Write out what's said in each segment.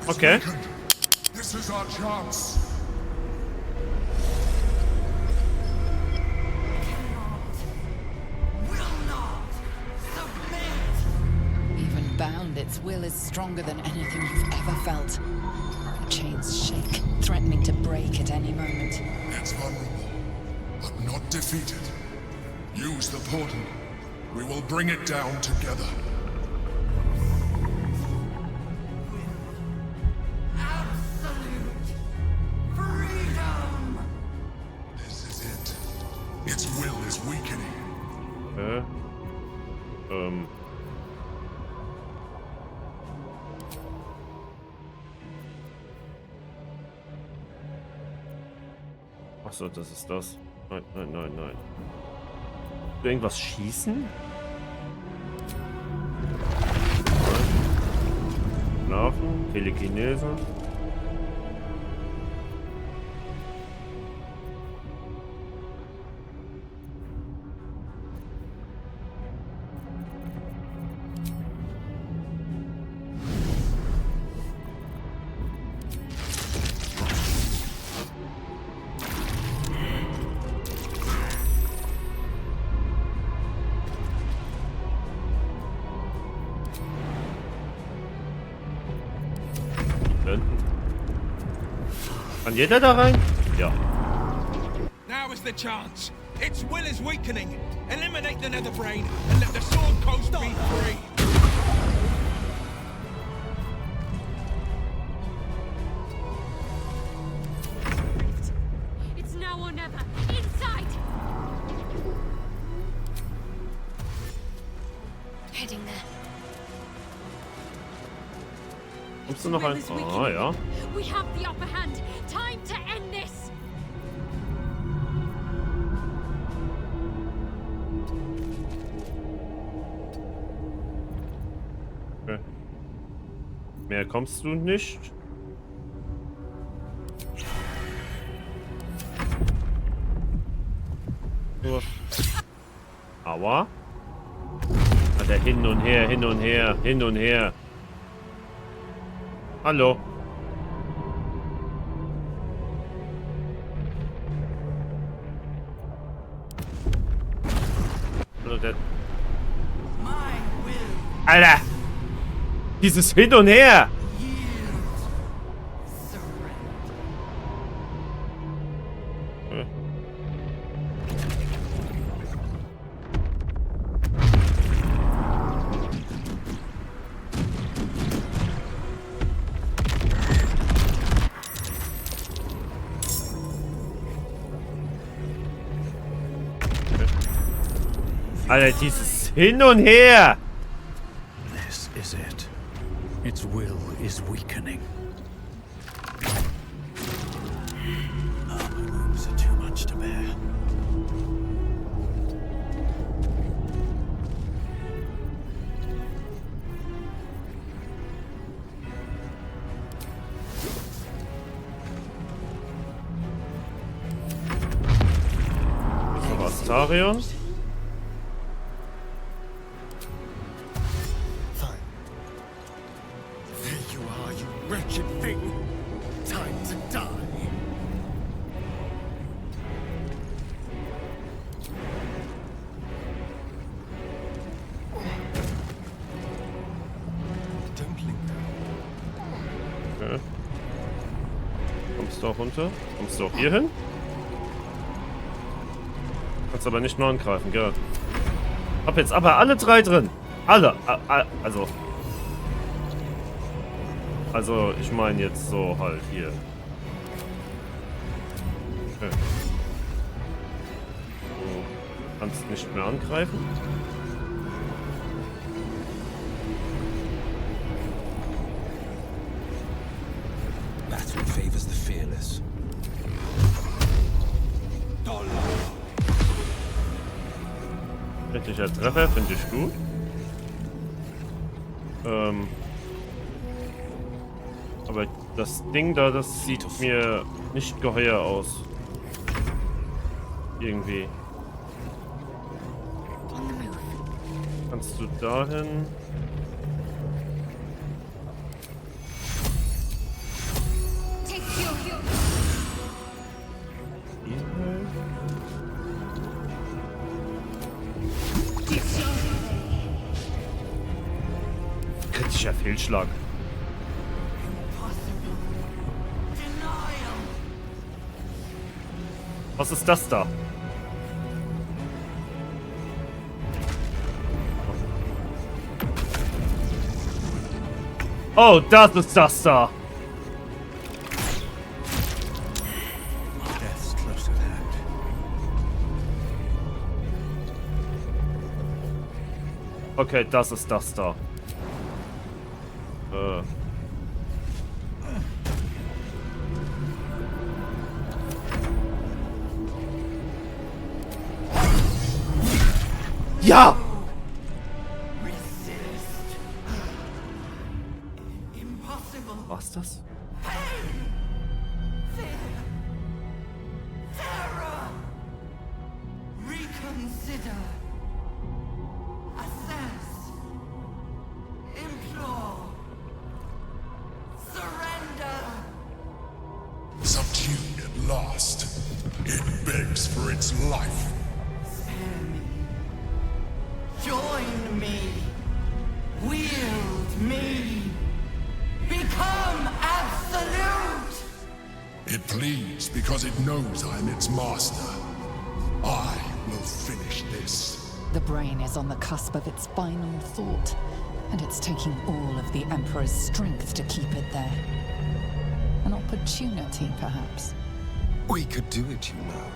Okay. This is our chance. Even bound, its will is stronger than anything you've ever felt. The chains shake, threatening to break at any moment. It's vulnerable, but not defeated. Use the portal. We will bring it down together. Absolute freedom! This is it. Its will is weakening. Achso, das ist das. Nein, nein, nein, nein. Irgendwas schießen? Schlafen, Telekinese. Kann jeder da rein? Ja. Now is the chance. Its will is weakening. Eliminate the nether brain and let the sword coast be free. It's now or never. Inside! Heading there. Kommst du noch ein? Ah, ja. We have the upper hand. Time to end this. Okay. Mehr kommst du nicht. So. Aua. Alter, hin und her, hin und her, hin und her. Hallo. Alter! Dieses Hin und Her! Alter, dieses Hin und Her! This is it. Its will is weakening. Oh, my wounds are too much to bear. So, Astarion. Wretched thing! Time to die! Don't linger. Okay. Kommst du auch runter? Kommst du auch hier hin? Kannst aber nicht mehr angreifen, gell? Hab jetzt aber alle drei drin. Alle. Also, ich meine jetzt so halt hier. Okay. So, kannst nicht mehr angreifen. Battle favors the fearless. Kritischer Treffer, finde ich gut. Aber das Ding da, das sieht mir nicht geheuer aus. Irgendwie. Kannst du dahin? Kritischer Fehlschlag. Was ist das da? Oh, das ist das da. Death's close at hand. Okay, das ist das da. Ja! Was das? Reconsider. Assess. Implore. Surrender. Subdued at last, it begs for its life. Spare me. Join me. Wield me. Become absolute. It pleads because it knows I am its master. I will finish this. The brain is on the cusp of its final thought, and it's taking all of the Emperor's strength to keep it there. An opportunity, perhaps. We could do it, you know.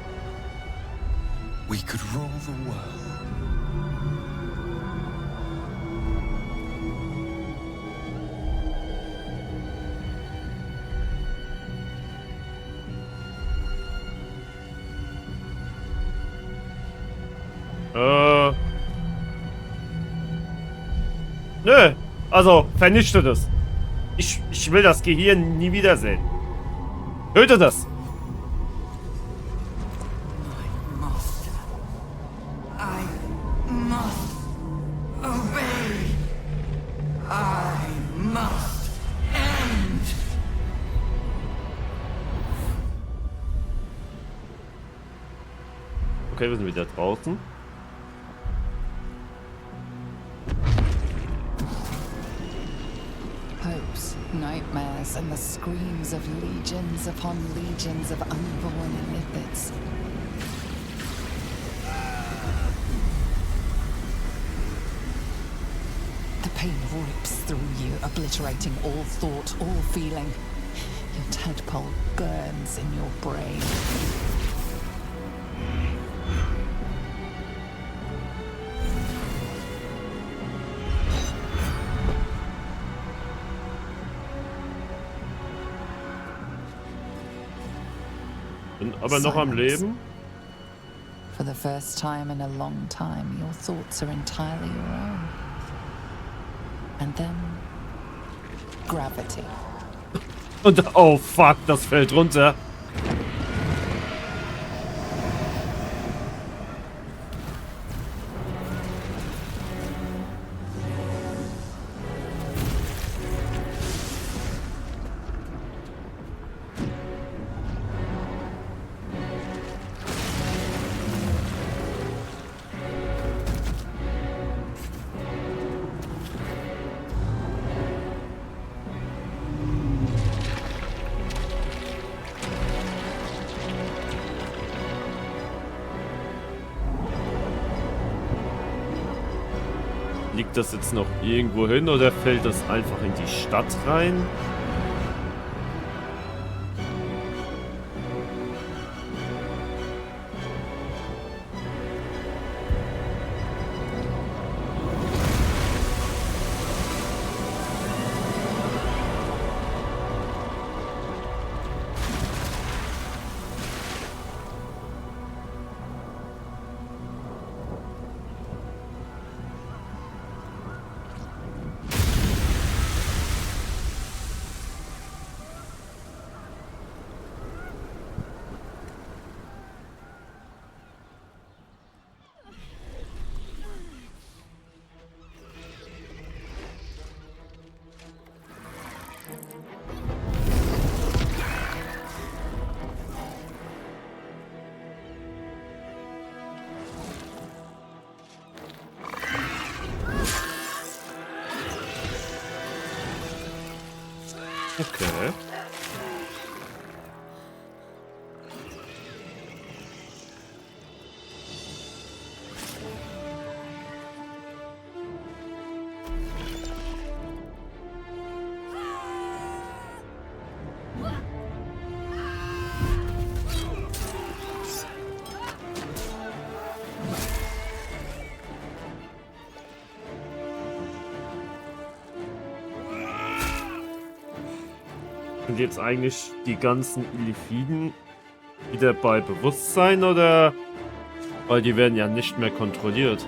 We could rule the world. Nö. Also, vernichte das. Ich will das Gehirn nie wiedersehen. Töte das. Master, I must obey. I must end. Okay, wir sind wieder draußen. Hopes, nightmares, and the screams of legions upon legions of unborn lipids. The pain rips through you, obliterating all thought, all feeling. Your tadpole burns in your brain. Bin aber noch am Leben. For the first time in a long time, your thoughts are entirely your own. And then gravity. Und oh fuck, das fällt runter. Liegt das jetzt noch irgendwo hin oder fällt das einfach in die Stadt rein? Okay. Sind jetzt eigentlich die ganzen Illithiden wieder bei Bewusstsein oder? Weil die werden ja nicht mehr kontrolliert.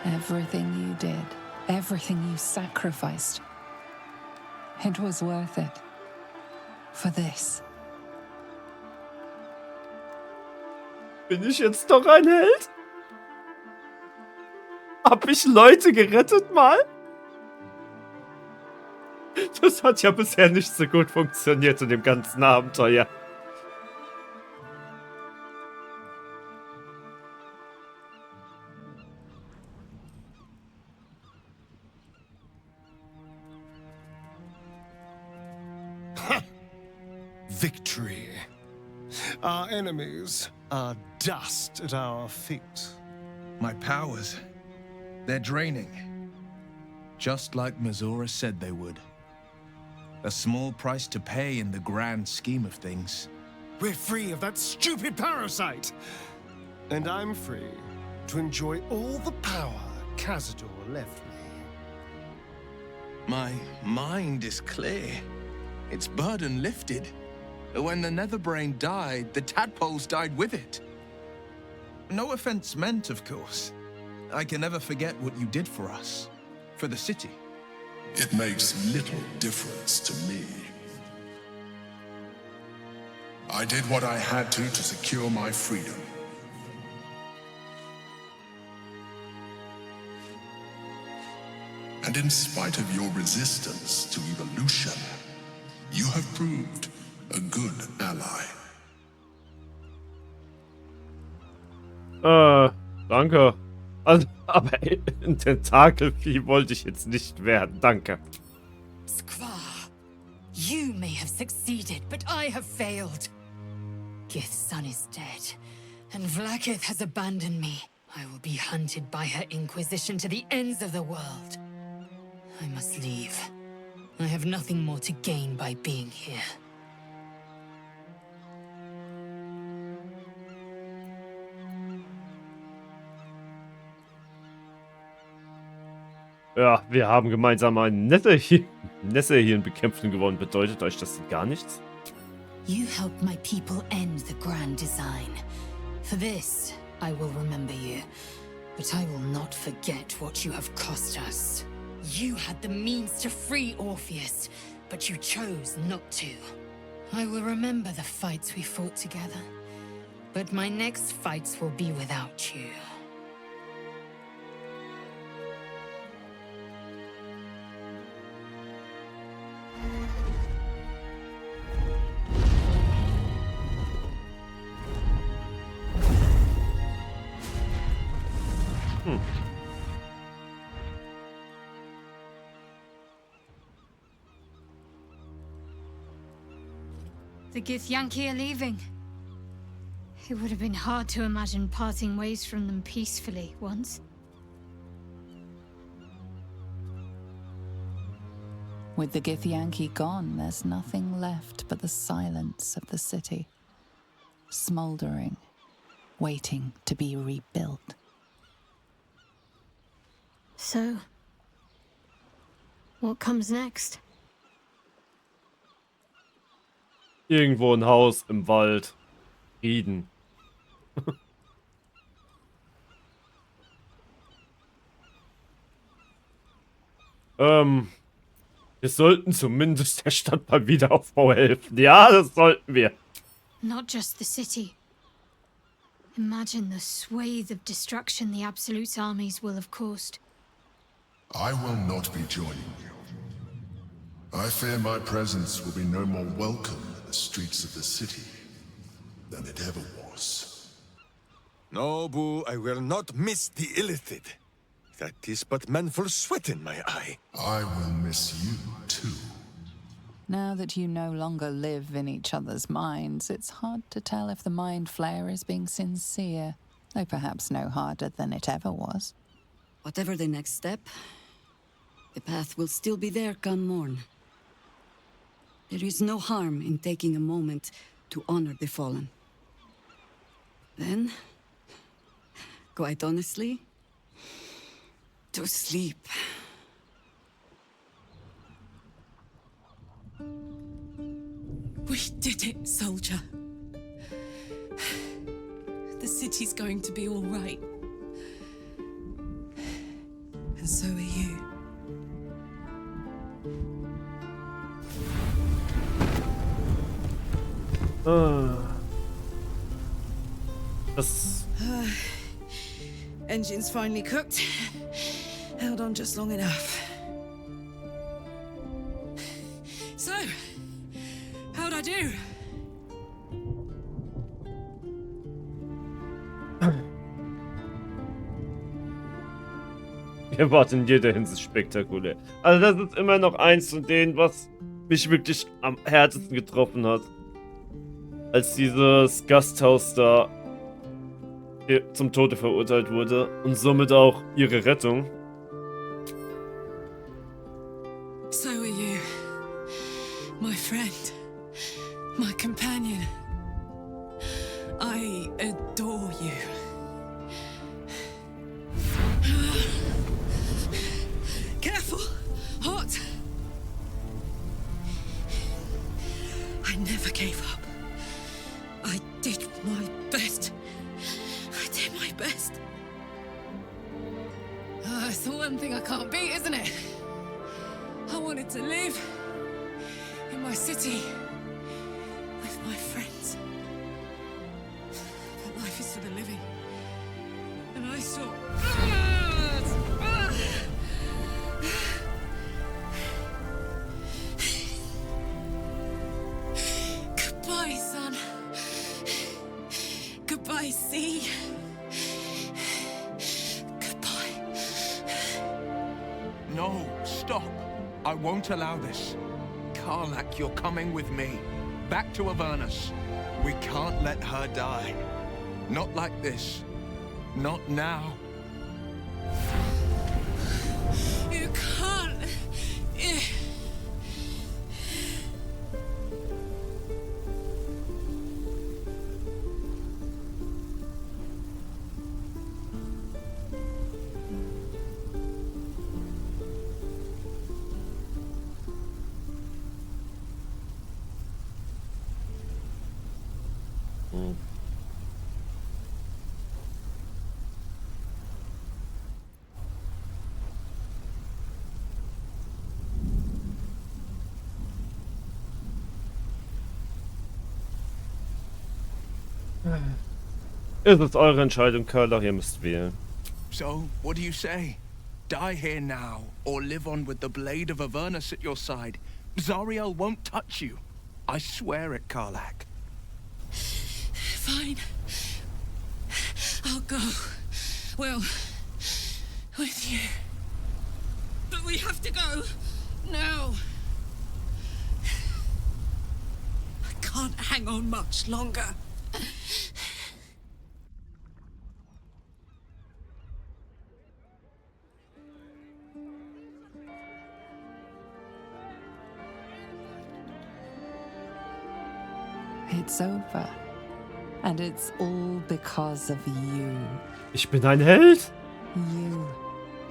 Everything you did, everything you sacrificed, it was worth it. For this. Bin ich jetzt doch ein Held? Hab ich Leute gerettet mal? Das hat ja bisher nicht so gut funktioniert in dem ganzen Abenteuer. Victory. Our enemies are dust at our feet. My powers, they're draining. Just like Mazora said they would. A small price to pay in the grand scheme of things. We're free of that stupid parasite. And I'm free to enjoy all the power Cazador left me. My mind is clear. Its burden lifted. When the Netherbrain died, the tadpoles died with it. No offense meant, of course. I can never forget what you did for us. For the city. It makes little difference to me. I did what I had to secure my freedom. And in spite of your resistance to evolution, you have proved a good ally. Danke. Also, aber ein Tentakelvieh wollte ich jetzt nicht werden. Danke. Squaw, you may have succeeded, but I have failed. Gith's son is dead, and Vlaakith has abandoned me. I will be hunted by her Inquisition to the ends of the world. I must leave. I have nothing more to gain by being here. Ja, wir haben gemeinsam einen Nesserhirn bekämpfen gewonnen. Bedeutet euch das gar nichts? You helped my people end the grand design. For this, I will remember you. But I will not forget what you have cost us. You had the means to free Orpheus, but you chose not to. I will remember the fights we fought together. But my next fights will be without you. The Githyanki are leaving. It would have been hard to imagine parting ways from them peacefully once. With the Githyanki gone, there's nothing left but the silence of the city. Smoldering, waiting to be rebuilt. So, what comes next? Irgendwo ein Haus im Wald. Frieden. Wir sollten zumindest der Stadt beim Wiederaufbau helfen. Ja, das sollten wir. Not just the city. Imagine the swathe of destruction the Absolute's armies will have caused. I will not be joining you. I fear my presence will be no more welcome in the streets of the city than it ever was. No, Boo, I will not miss the illicit. That is but manful sweat in my eye. I will miss you too. Now that you no longer live in each other's minds, it's hard to tell if the mind flayer is being sincere, though perhaps no harder than it ever was. Whatever the next step, the path will still be there come morn. There is no harm in taking a moment to honor the fallen. Then, quite honestly, to sleep. We did it, soldier. The city's going to be all right. And so are you. Das... Engine's finally cooked. Held on just long enough. So, how'd I do? Ihr wart in jeder Hinsicht spektakulär. Also das ist immer noch eins von denen, was mich wirklich am härtesten getroffen hat. Als dieses Gasthaus da zum Tode verurteilt wurde und somit auch ihre Rettung. So are you, my friend, my companion. I adore you. Careful, hot. I never gave up. I did my best. I did my best. It's the one thing I can't beat, isn't it? I wanted to live in my city with my friends. But life is for the living. And I saw... Goodbye, son. Goodbye, sea. Goodbye. No, stop. I won't allow this. Karlach, you're coming with me. Back to Avernus. We can't let her die. Not like this. Not now. You can't. Es ist eure Entscheidung, Karlach, ihr müsst wählen. So, what do you say? Die here now, or live on with the blade of Avernus at your side. Zariel won't touch you. I swear it, Karlach. Fine. I'll go. Well, with you. But we have to go. Now. I can't hang on much longer. It's over. And it's all because of you. Ich bin ein Held? You,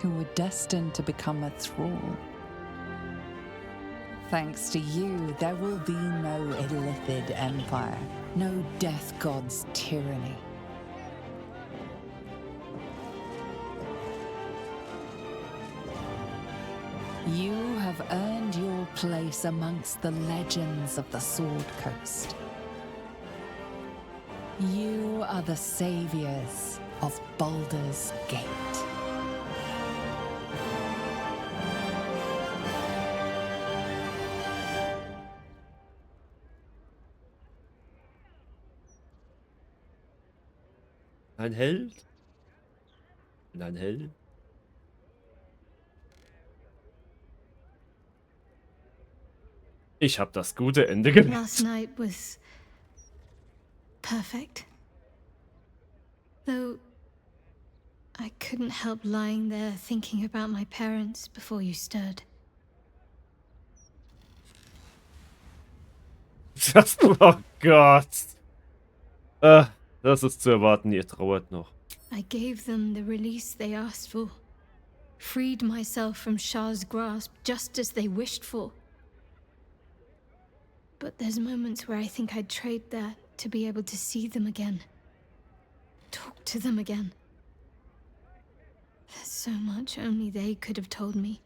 who were destined to become a thrall. Thanks to you, there will be no illithid empire, no death god's tyranny. You have earned your place amongst the legends of the Sword Coast. You are the saviors of Baldur's Gate. Ein Held? Und ein Held? Ich habe das gute Ende gewählt. Last night was perfect. Though I couldn't help lying there thinking about my parents before you stirred. Oh Gott. Das ist zu erwarten, ihr trauert noch. I gave them the release they asked for. Freed myself from Shah's grasp just as they wished for. But there's moments where I think I'd trade that to be able to see them again. Talk to them again. There's so much only they could have told me.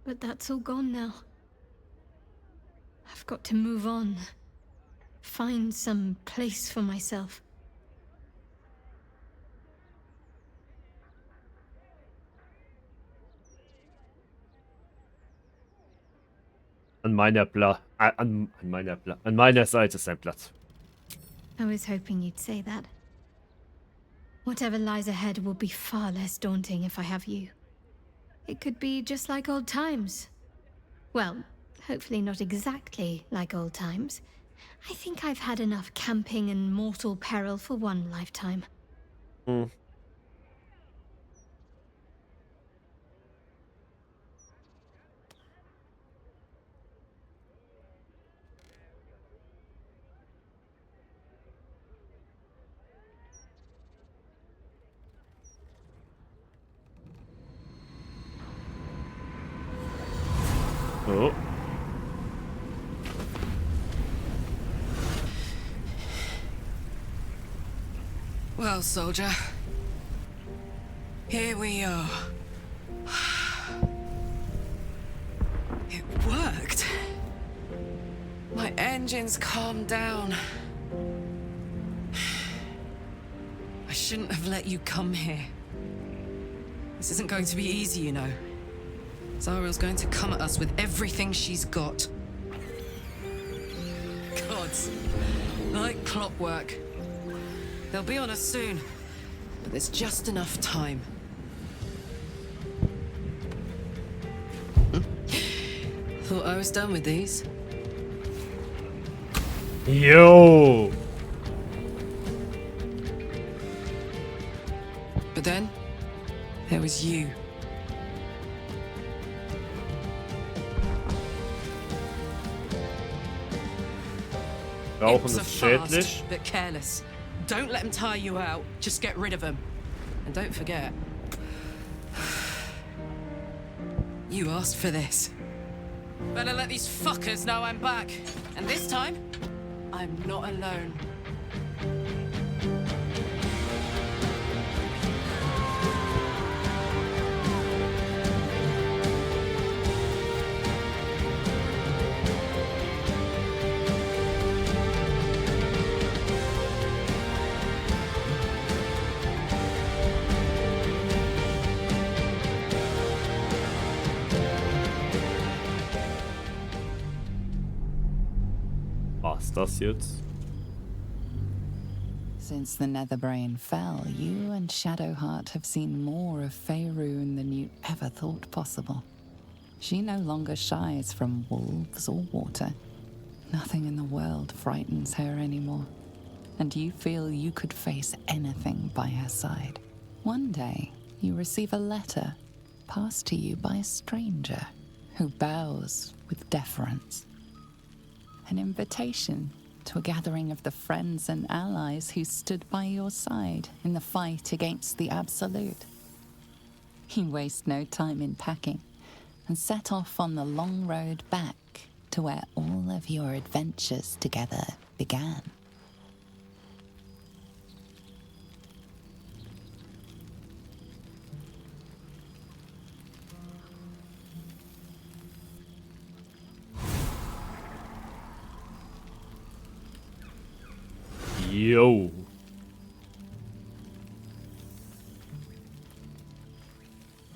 But that's all gone now. I've got to move on. Find some place for myself. An meiner Seite ist ein Platz. I was hoping you'd say that. Whatever lies ahead will be far less daunting if I have you. It could be just like old times. Well, hopefully not exactly like old times. I think I've had enough camping and mortal peril for one lifetime. Oh. Well, soldier, here we are. It worked. My engines calmed down. I shouldn't have let you come here. This isn't going to be easy, you know. Zariel's going to come at us with everything she's got. Gods, like clockwork. They'll be on us soon, but there's just enough time. Thought I was done with these. Yo! But then, there was you. Rauchen Imps are ist schädlich. fast, but careless. Don't let them tire you out. Just get rid of them. And don't forget, you asked for this. Better let these fuckers know I'm back. And this time, I'm not alone. Was das jetzt? Since the Netherbrain fell, you and Shadowheart have seen more of Faerun than you ever thought possible. She no longer shies from wolves or water. Nothing in the world frightens her anymore. And you feel you could face anything by her side. One day, you receive a letter passed to you by a stranger who bows with deference. An invitation to a gathering of the friends and allies who stood by your side in the fight against the Absolute. You waste no time in packing and set off on the long road back to where all of your adventures together began. Yo.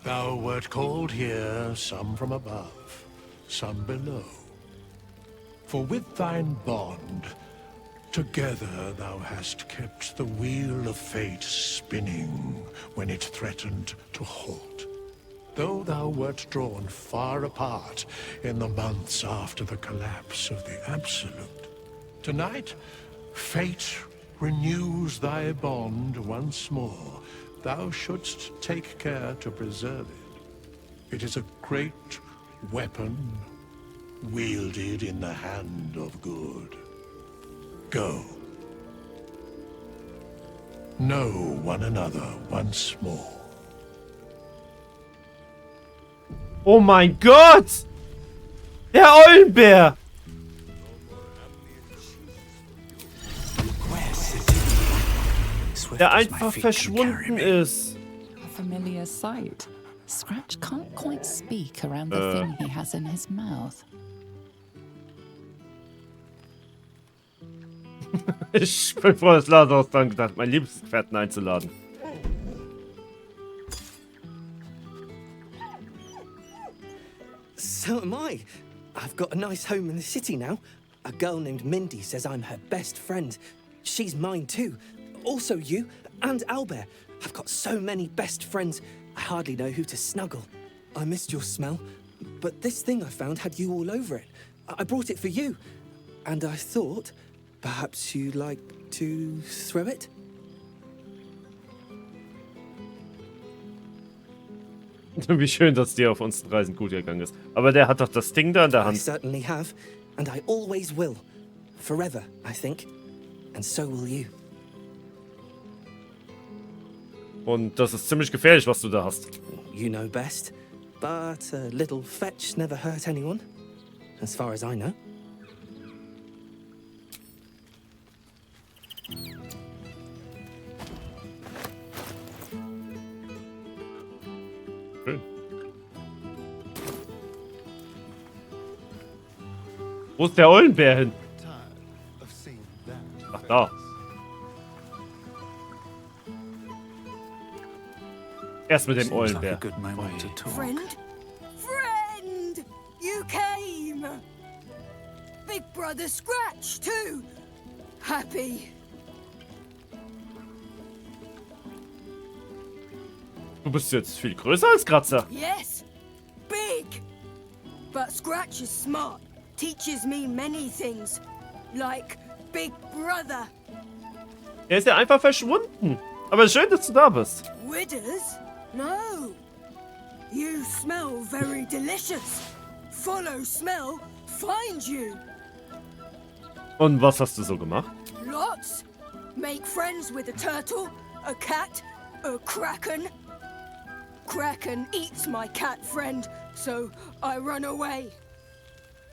Thou wert called here, some from above, some below. For with thine bond, together thou hast kept the wheel of fate spinning when it threatened to halt. Though thou wert drawn far apart in the months after the collapse of the Absolute, tonight, fate renews thy bond once more. Thou shouldst take care to preserve it. It is a great weapon, wielded in the hand of good. Go. Know one another once more. Oh mein Gott! Der Eulenbär! Der einfach verschwunden ist. A familiar sight. Scratch can't quite speak around the thing he has in his mouth. Ich bin froh, dass Lazarus dann gedacht, meinen Lebensgefährten einzuladen. So am I. I've got a nice home in the city now. A girl named Mindy says I'm her best friend. She's mine too. Also you and Albert. I've got so many best friends, I hardly know who to snuggle. I missed your smell, but this thing I found had you all over it. I brought it for you, and I thought perhaps you'd like to throw it? Wie schön, dass dir auf unseren Reisen gut gegangen ist. Aber der hat doch das Ding da in der I Hand. certainly have, and I always will. Forever, I think. And so will you. Und das ist ziemlich gefährlich, was du da hast. You know best, but a little fetch never hurt anyone, as far as I know. Schön. Wo ist der Eulenbär hin? Ach, da. Erst mit dem Eulenbär. Friend? Friend! You came! Big Brother Scratch, too! Happy. Du bist jetzt viel größer als Kratzer. Yes! Big! But Scratch is smart. Teaches me many things. Like Big Brother. Er ist ja einfach verschwunden. Aber schön, dass du da bist. Withers? No. You smell very delicious. Follow smell, find you. Und was hast du so gemacht? Lots. Make friends with a turtle, a cat, a kraken. Kraken eats my cat friend, so I run away.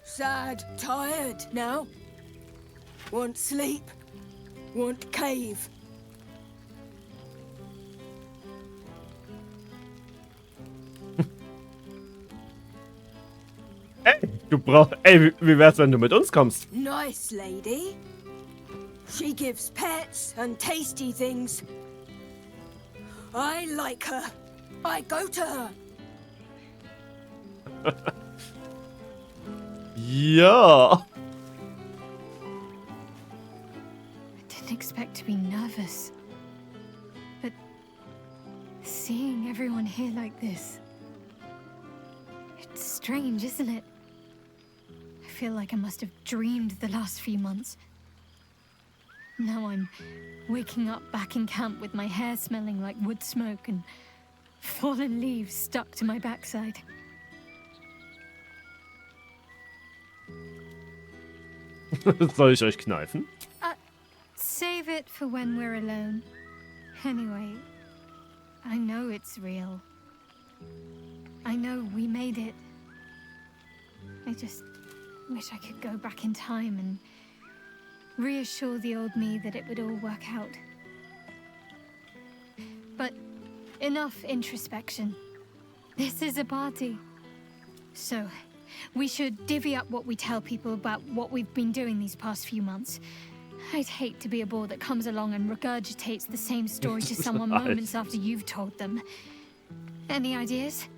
Sad, tired now. Want sleep, want cave. Ey, wie wär's, wenn du mit uns kommst? Nice lady. She gives pets and tasty things. I like her. I go to her. Ja. I didn't expect to be nervous. But seeing everyone here like this, it's strange, isn't it? I feel like I must have dreamed the last few months. Now I'm waking up back in camp with my hair smelling like wood smoke and fallen leaves stuck to my backside. Soll ich euch kneifen? Save it for when we're alone. Anyway, I know it's real. I know we made it. I just wish I could go back in time and reassure the old me that it would all work out. But enough introspection. This is a party. So, we should divvy up what we tell people about what we've been doing these past few months. I'd hate to be a bore that comes along and regurgitates the same story to someone moments after you've told them. Any ideas?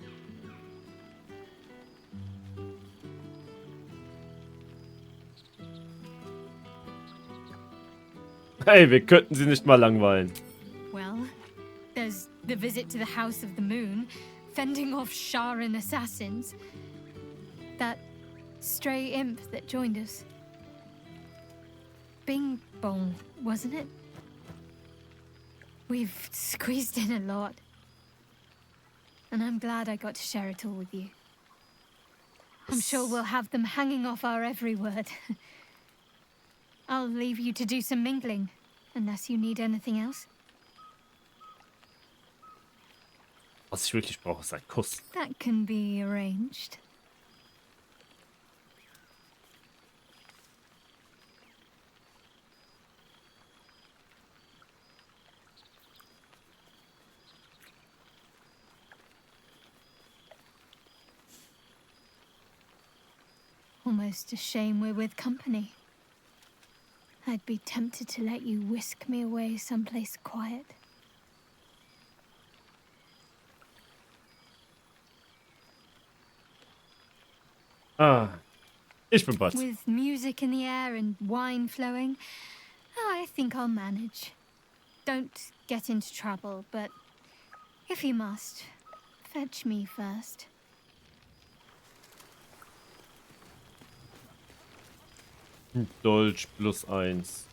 Hey, wir könnten sie nicht mal langweilen. Well, there's the visit to the House of the Moon, fending off Sharan assassins. That stray imp that joined us. Bing bong, wasn't it? We've squeezed in a lot. And I'm glad I got to share it all with you. I'm sure we'll have them hanging off our every word. I'll leave you to do some mingling, unless you need anything else. Was ich wirklich brauche, ist ein Kuss. That can be arranged. Almost a shame we're with company. I'd be tempted to let you whisk me away someplace quiet. Ich bin bereit. With music in the air and wine flowing, I think I'll manage. Don't get into trouble, but if you must, fetch me first. Dolch +1.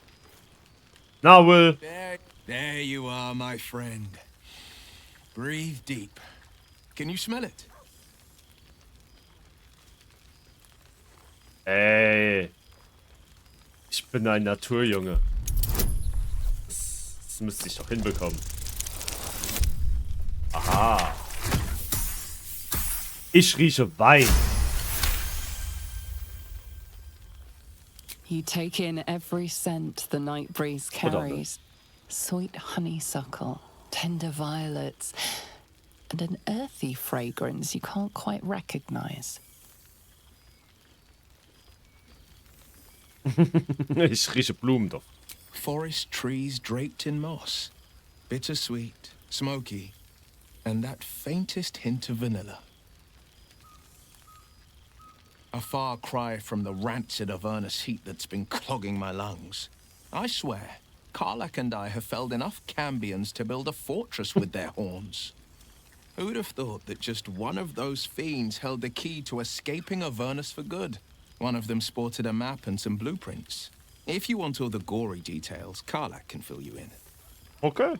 Now, Will. There you are, my friend. Breathe deep. Can you smell it? Ey. Ich bin ein Naturjunge. Das müsste ich doch hinbekommen. Aha. Ich rieche Wein. You take in every scent the night breeze carries. Sweet honeysuckle, tender violets, and an earthy fragrance you can't quite recognize. Ich rieche Blumen doch. Forest trees draped in moss. Bittersweet, smoky, and that faintest hint of vanilla. A far cry from the rancid Avernus heat that's been clogging my lungs. I swear, Karlach and I have felled enough cambions to build a fortress with their horns. Who'd have thought that just one of those fiends held the key to escaping Avernus for good? One of them sported a map and some blueprints. If you want all the gory details, Karlach can fill you in. Okay.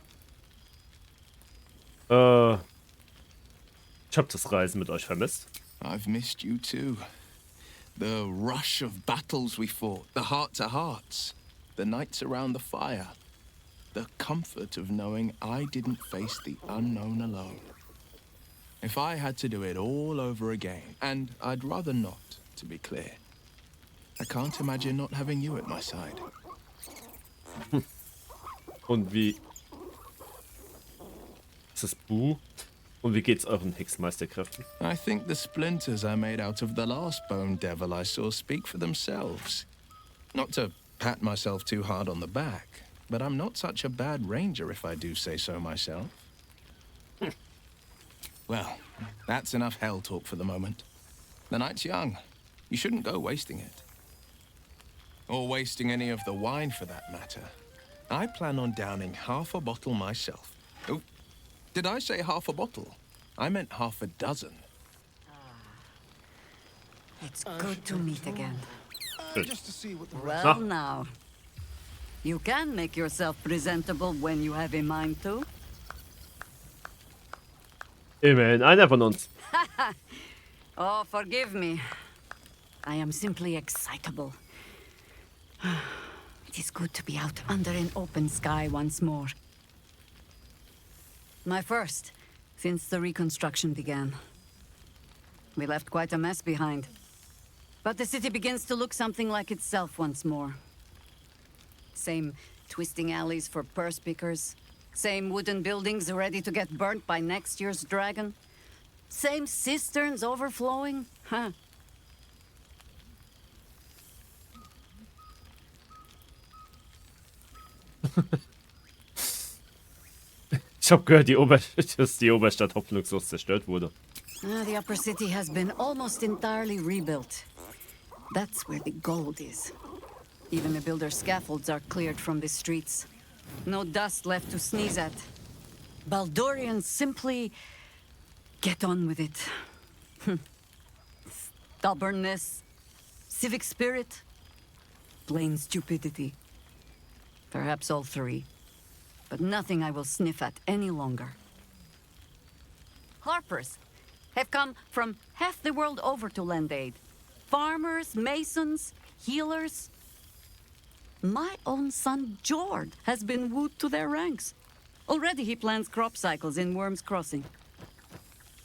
Ich hab das Reisen mit euch vermisst. I've missed you too. The rush of battles we fought, the heart-to-hearts, the nights around the fire, the comfort of knowing I didn't face the unknown alone. If I had to do it all over again, and I'd rather not, to be clear, I can't imagine not having you at my side. Und wie... Ist das Bu? Und wie geht's euren Hexenmeisterkräften? I think the splinters I made out of the last bone devil I saw speak for themselves. Not to pat myself too hard on the back, but I'm not such a bad ranger if I do say so myself. Well, that's enough hell talk for the moment. The night's young. You shouldn't go wasting it. Or wasting any of the wine for that matter. I plan on downing half a bottle myself. Oh, did I say half a bottle? I meant half a dozen. It's good to meet again. Just to see what the Well, now. You can make yourself presentable when you have a mind to. Immerhin einer von uns. Oh, forgive me. I am simply excitable. It is good to be out under an open sky once more. My first, since the reconstruction began. We left quite a mess behind. But the city begins to look something like itself once more. Same twisting alleys for purse pickers. Same wooden buildings ready to get burnt by next year's dragon. Same cisterns overflowing. Huh. Ich habe gehört, dass die Oberstadt hoffnungslos zerstört wurde. The upper city has been almost entirely rebuilt. That's where the gold is. Even the builder's scaffolds are cleared from the streets. No dust left to sneeze at. Baldurians simply get on with it. Stubbornness, civic spirit, plain stupidity. Perhaps all three. But nothing I will sniff at any longer. Harpers have come from half the world over to lend aid. Farmers, masons, healers. My own son, Jord, has been wooed to their ranks. Already he plans crop cycles in Worm's Crossing.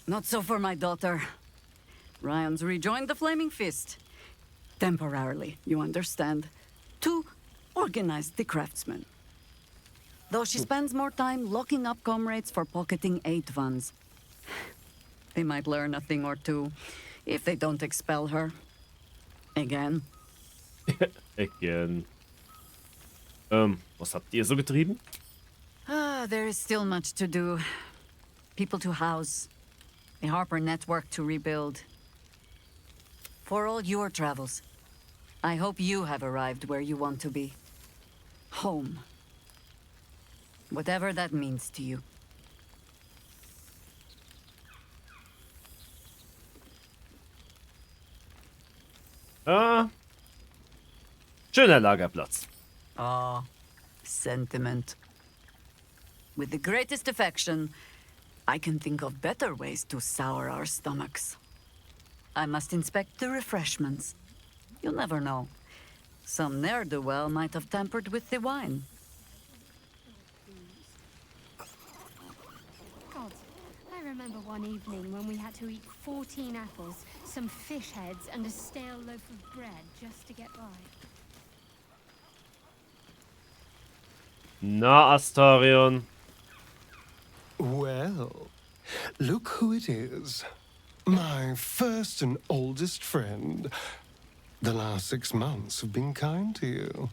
Not so for my daughter. Ryan's rejoined the Flaming Fist. Temporarily, you understand. To organize the craftsmen. Though she spends more time locking up comrades for pocketing aid funds. They might learn a thing or two, if they don't expel her. Again. Again. Was habt ihr so getrieben? There is still much to do. People to house. A Harper network to rebuild. For all your travels, I hope you have arrived where you want to be. Home. Whatever that means to you. Schöner Lagerplatz. Sentiment. With the greatest affection, I can think of better ways to sour our stomachs. I must inspect the refreshments. You'll never know. Some ne'er-do-well might have tampered with the wine. God, I remember one evening when we had to eat 14 apples, some fish heads, and a stale loaf of bread just to get by. Na, Astarion. Well, look who it is. My first and oldest friend. The last 6 months have been kind to you.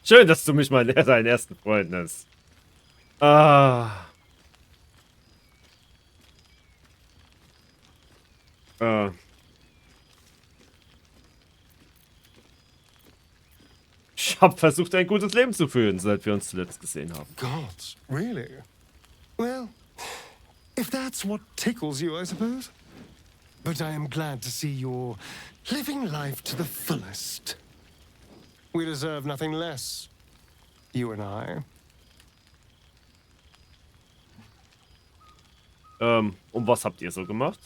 Schön, dass du mich mal deinen ersten Freund nennst. Ich habe versucht, ein gutes Leben zu führen, seit wir uns zuletzt gesehen haben. God, really? Well, if that's what tickles you, I suppose. But I am glad to see you're living life to the fullest. We deserve nothing less, you and I. Und was habt ihr so gemacht?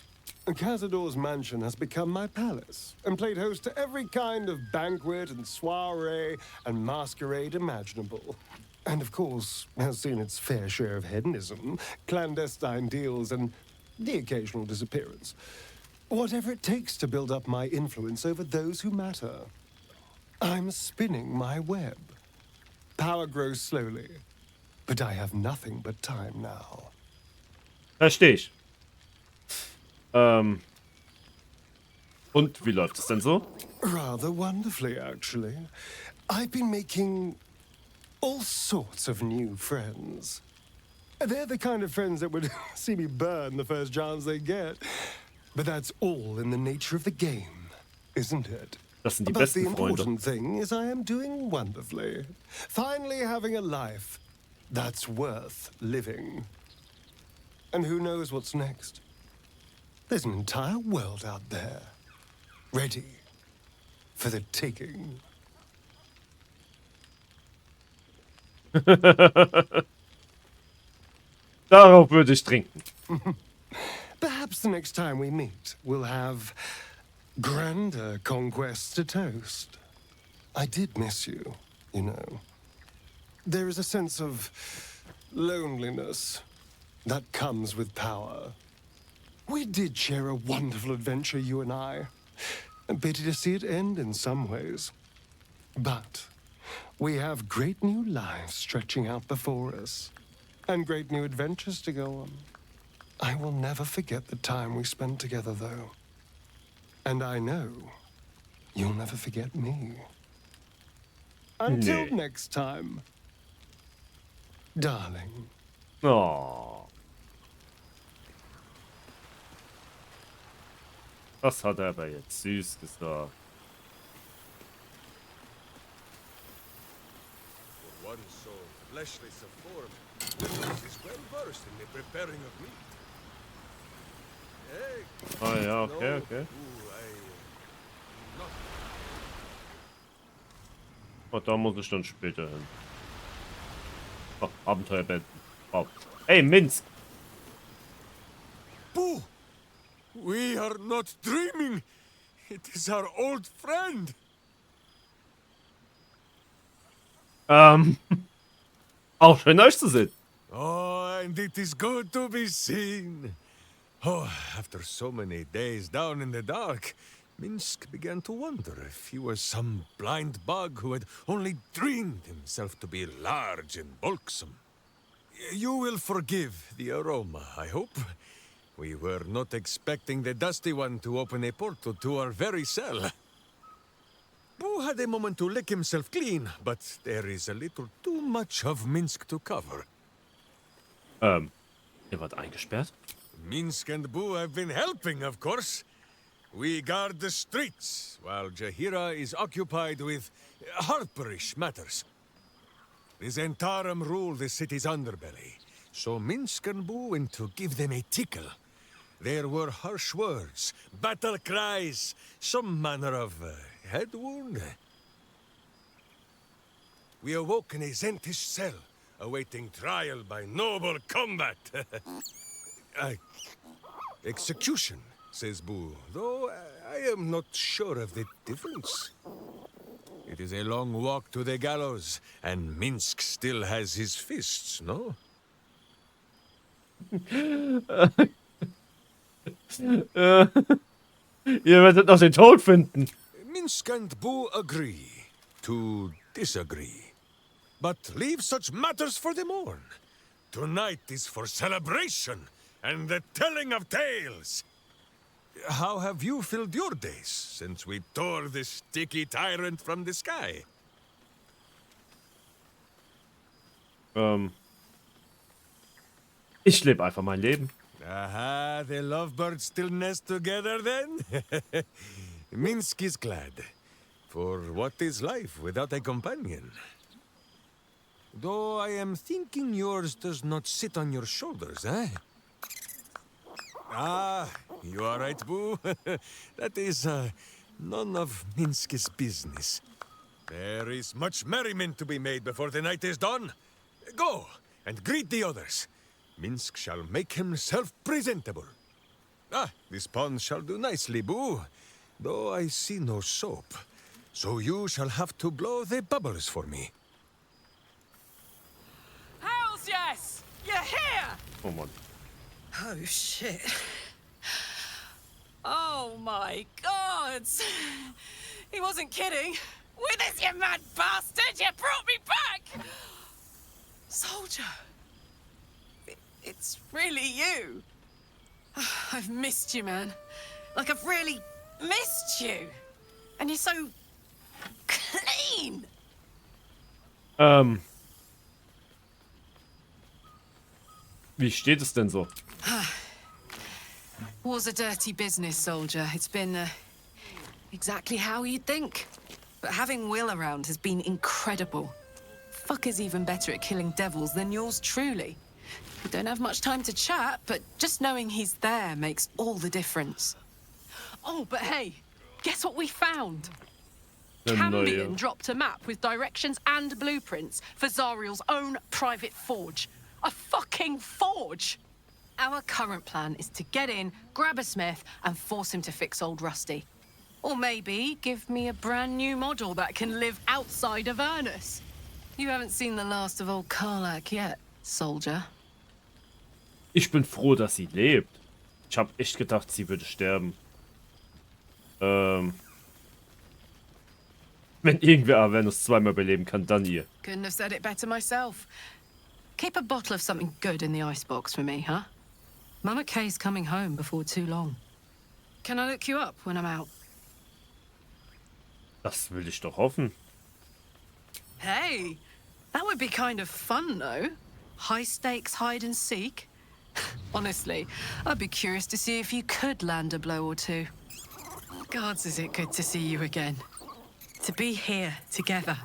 Cazador's mansion has become my palace, and played host to every kind of banquet and soiree and masquerade imaginable. And of course, has seen its fair share of hedonism, clandestine deals, and the occasional disappearance. Whatever it takes to build up my influence over those who matter. I'm spinning my web. Power grows slowly, but I have nothing but time now. Verstehe ich. Und wie läuft es denn so? Rather wonderfully, actually. I've been making all sorts of new friends. They're the kind of friends that would see me burn the first chance they get. But that's all in the nature of the game, isn't it? Das sind die But the besten Freunde. important thing is I am doing wonderfully. Finally having a life that's worth living. And who knows what's next? There's an entire world out there, ready for the taking. Darauf würde ich trinken. Perhaps the next time we meet, we'll have grander conquests to toast. I did miss you, you know. There is a sense of loneliness that comes with power. We did share a wonderful adventure, you and I. A pity to see it end in some ways. But we have great new lives stretching out before us. And great new adventures to go on. I will never forget the time we spent together, though. And I know you'll never forget me. Until Nee. next time, darling. Oh. Das hat er aber jetzt süß gesagt. For one so fleshless of form, Baldurs is well versed in the preparing of meat. Hey, Ah ja, okay, no, okay. not Oh, da muss ich dann später hin. Oh, Abenteuer beenden. Wow. Hey, Minsk! Boo! We are not dreaming! It is our old friend! Auch schön euch zu sehen. Oh, and it is good to be seen. Oh, after so many days down in the dark, Minsk began to wonder if he was some blind bug who had only dreamed himself to be large and bulksome. You will forgive the aroma, I hope. We were not expecting the Dusty One to open a portal to our very cell. Boo had a moment to lick himself clean, but there is a little too much of Minsk to cover. Ihr wart eingesperrt? Minsk and Boo have been helping, of course. We guard the streets, while Jaheira is occupied with harperish matters. The Zentarum rule the city's underbelly, so Minsk and Boo went to give them a tickle. There were harsh words, battle cries, some manner of head wound. We awoke in a Zentish cell, awaiting trial by noble combat. Execution, says Boo, though I am not sure of the difference. It is a long walk to the gallows, and Minsk still has his fists, no? Ihr werdet noch den Tod finden. Minsk and Boo agree to disagree, but leave such matters for the morn. Tonight is for celebration and the telling of tales. How have you filled your days since we tore this sticky tyrant from the sky? Ich lebe einfach mein Leben. Aha, the lovebirds still nest together then? Minsk is glad. For what is life without a companion? Though I am thinking yours does not sit on your shoulders, eh? Ah, you are right, Boo. That is none of Minsk's business. There is much merriment to be made before the night is done. Go and greet the others. Minsk shall make himself presentable. Ah, this pond shall do nicely, Boo. Though I see no soap. So you shall have to blow the bubbles for me. Hells yes! You're here! Oh Mann. Oh shit. Oh my gods! He wasn't kidding. With us, you mad bastard! You brought me back! Soldier! It's really you. I've missed you, man. Like, I've really missed you. And you're so clean. Wie steht es denn so? War's a dirty business, soldier. It's been exactly how you'd think. But having Will around has been incredible. Fucker's even better at killing devils than yours truly. We don't have much time to chat, but just knowing he's there makes all the difference. Oh, but hey, guess what we found? Cambion dropped a map with directions and blueprints for Zariel's own private forge. A fucking forge! Our current plan is to get in, grab a smith, and force him to fix old Rusty. Or maybe give me a brand new model that can live outside of Ernest. You haven't seen the last of old Karlak yet, soldier. Ich bin froh, dass sie lebt. Ich habe echt gedacht, sie würde sterben. Wenn irgendwer Avernus zweimal beleben kann, dann ihr. Couldn't have said it better myself. Keep a bottle of something good in the icebox for me, huh? Mama Kay's coming home before too long. Can I look you up when I'm out? Das will ich doch hoffen. Hey, that would be kind of fun, though. High stakes hide and seek. Honestly, I'd be curious to see if you could land a blow or two. Gods, is it good to see you again. To be here, together.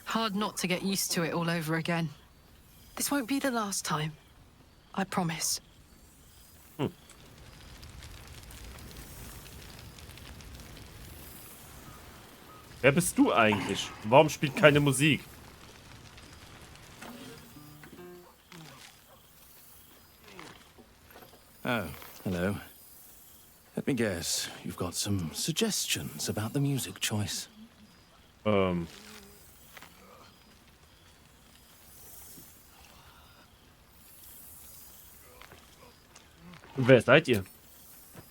Hard not to get used to it all over again. This won't be the last time. I promise. Wer bist du eigentlich? Warum spielt keine Musik? Oh, hello. Let me guess, you've got some suggestions about the music choice. Wer seid ihr?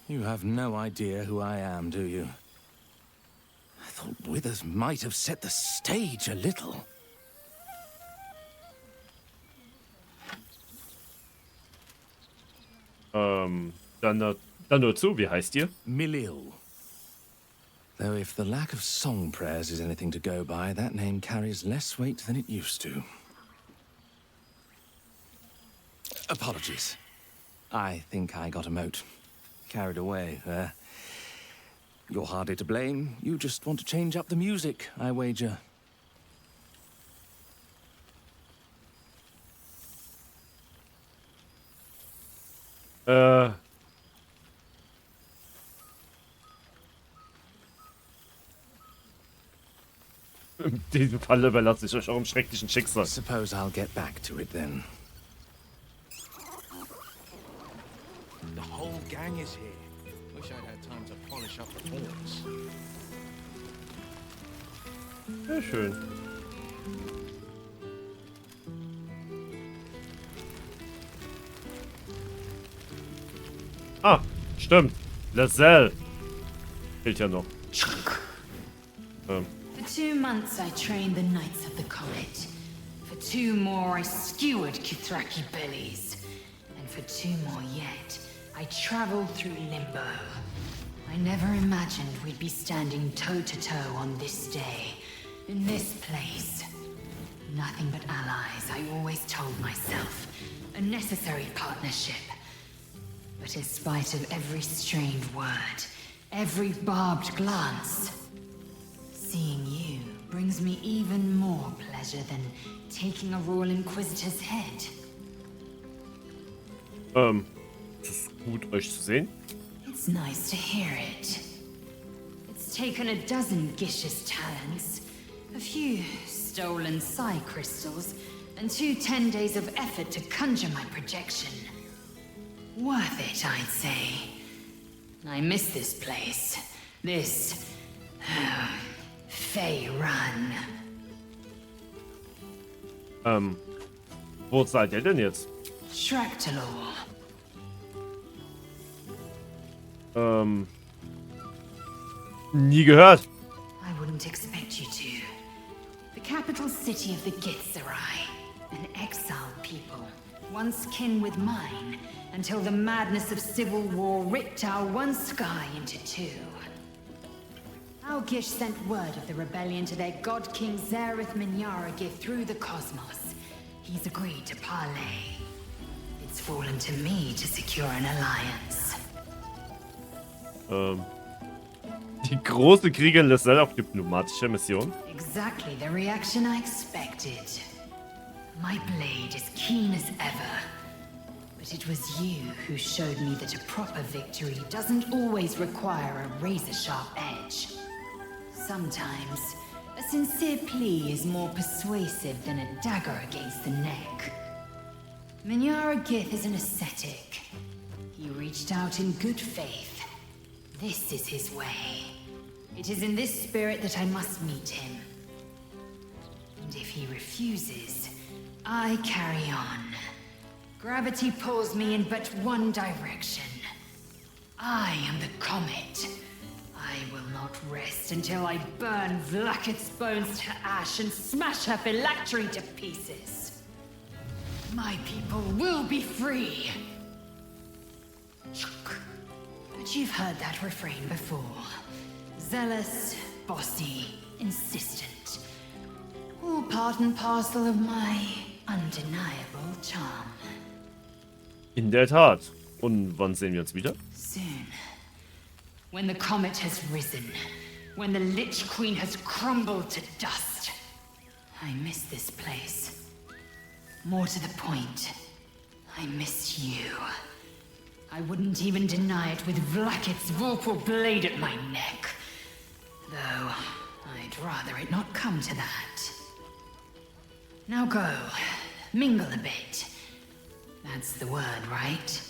You have no idea who I am, do you? I thought Withers might have set the stage a little. Dann nur zu, wie heißt ihr? Milil. Though if the lack of song prayers is anything to go by, that name carries less weight than it used to. Apologies. I think I got a mote. Carried away there. You're hardly to blame. You just want to change up the music, I wager. In diesem Fall überlasse ich euch eurem schrecklichen Schicksal. Suppose I'll get back to it then. The whole gang is here. Wish I'd had time to polish up the horns. Sehr schön. Ah, stimmt. Rätsel. Fehlt ja noch. For 2 months I trained the Knights of the Comet. For 2 more I skewered Kithraki bellies. And for 2 more yet, I traveled through Limbo. I never imagined we'd be standing toe-to-toe on this day, in this place. Nothing but allies, I always told myself. A necessary partnership. But in spite of every strained word, every barbed glance, seeing you brings me even more pleasure than taking a Royal Inquisitor's head. Es ist gut, euch zu sehen. It's nice to hear it. It's taken a dozen Gish's talents, a few stolen psi crystals, and 2 10 days of effort to conjure my projection. Worth it, I'd say. I miss this place. This... Fey Run. Wo seid ihr denn jetzt? Shractalor. Nie gehört. I wouldn't expect you to. The capital city of the Githzerai. An exiled people, once kin with mine, until the madness of civil war ripped our one sky into 2. Our Gish sent word of the rebellion to their god king Zareth Minyaragith through the cosmos. He's agreed to parley. It's fallen to me to secure an alliance. Die große Kriegerin Rätsel auf diplomatischer Mission. Exactly the reaction I expected. My blade is keen as ever. But it was you who showed me that a proper victory doesn't always require a razor-sharp edge. Sometimes, a sincere plea is more persuasive than a dagger against the neck. Minyaragith is an ascetic. He reached out in good faith. This is his way. It is in this spirit that I must meet him. And if he refuses, I carry on. Gravity pulls me in but one direction. I am the comet. I will not rest until I burn Vlaakith's bones to ash and smash her phylactery to pieces. My people will be free. But you've heard that refrain before. Zealous, bossy, insistent. All part and parcel of my undeniable charm. In der Tat. Und wann sehen wir uns wieder? Soon. When the comet has risen. When the Lich Queen has crumbled to dust. I miss this place. More to the point, I miss you. I wouldn't even deny it with Vlakith's vorpal blade at my neck. Though, I'd rather it not come to that. Now go, mingle a bit. That's the word, right?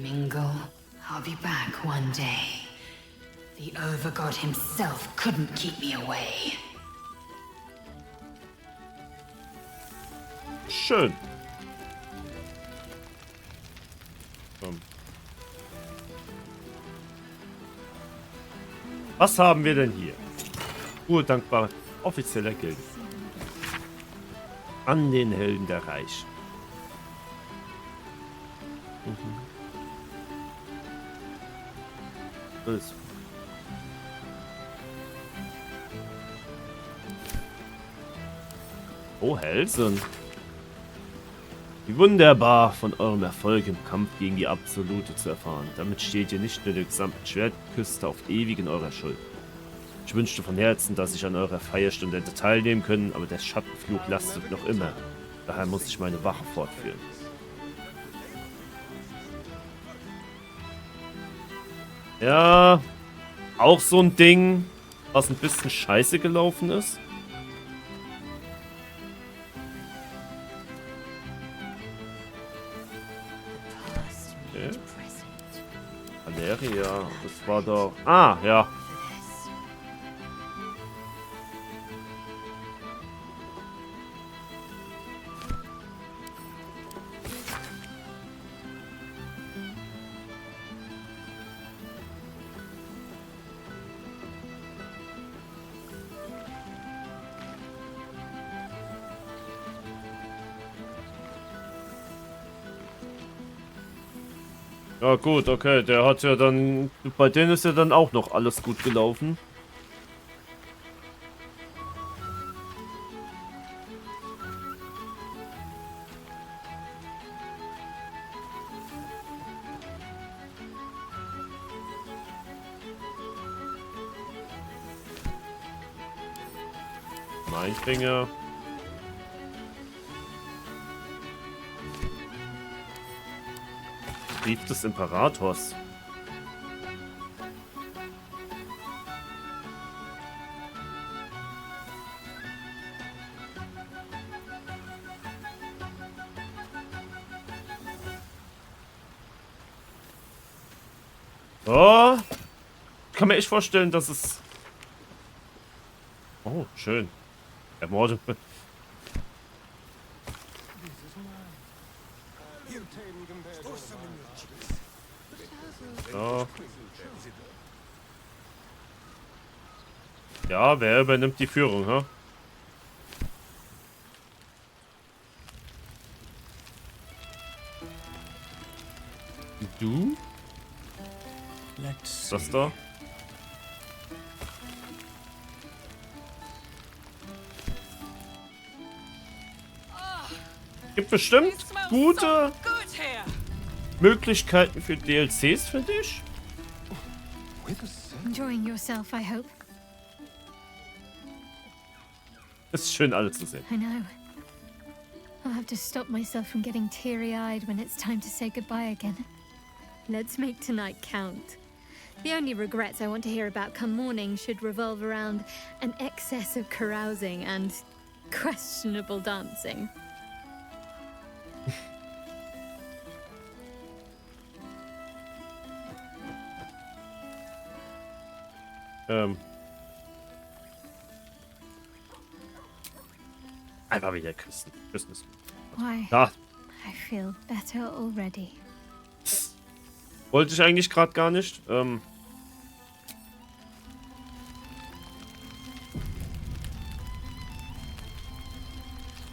Mingle. I'll be back one day. The Overgod himself couldn't keep me away. Schön. Was haben wir denn hier? Urdankbar offizieller Gilde. An den Helden der Reich. Los. Oh, Helsen. Wie wunderbar, von eurem Erfolg im Kampf gegen die Absolute zu erfahren. Damit steht ihr nicht nur der gesamten Schwertküste auf ewig in eurer Schuld. Ich wünschte von Herzen, dass ich an eurer Feierstunde hätte teilnehmen können, aber der Schattenflug lastet noch immer. Daher muss ich meine Wache fortführen. Ja, auch so ein Ding, was ein bisschen scheiße gelaufen ist. Okay. Valeria, das war doch... Ah, ja. Ja gut, okay, der hat ja dann, bei denen ist ja dann auch noch alles gut gelaufen. Mein Finger. Brief des Imperators. Oh, kann mir echt vorstellen, dass es... Oh, schön. Ermordet. So. Ja, wer übernimmt die Führung, ha? Du? Das da? Gibt bestimmt gute Möglichkeiten für DLCs für dich. Enjoying yourself, I hope. Es ist schön, alle zu sehen. I know. I'll have to stop myself from getting teary-eyed when it's time to say goodbye again. Let's make tonight count. The only regrets I want to hear about come morning should revolve around an excess of carousing and questionable dancing. Einfach wieder küssen. Küssen ist gut. Why? Ja. I feel better already. Wollte ich eigentlich gerade gar nicht. Oh,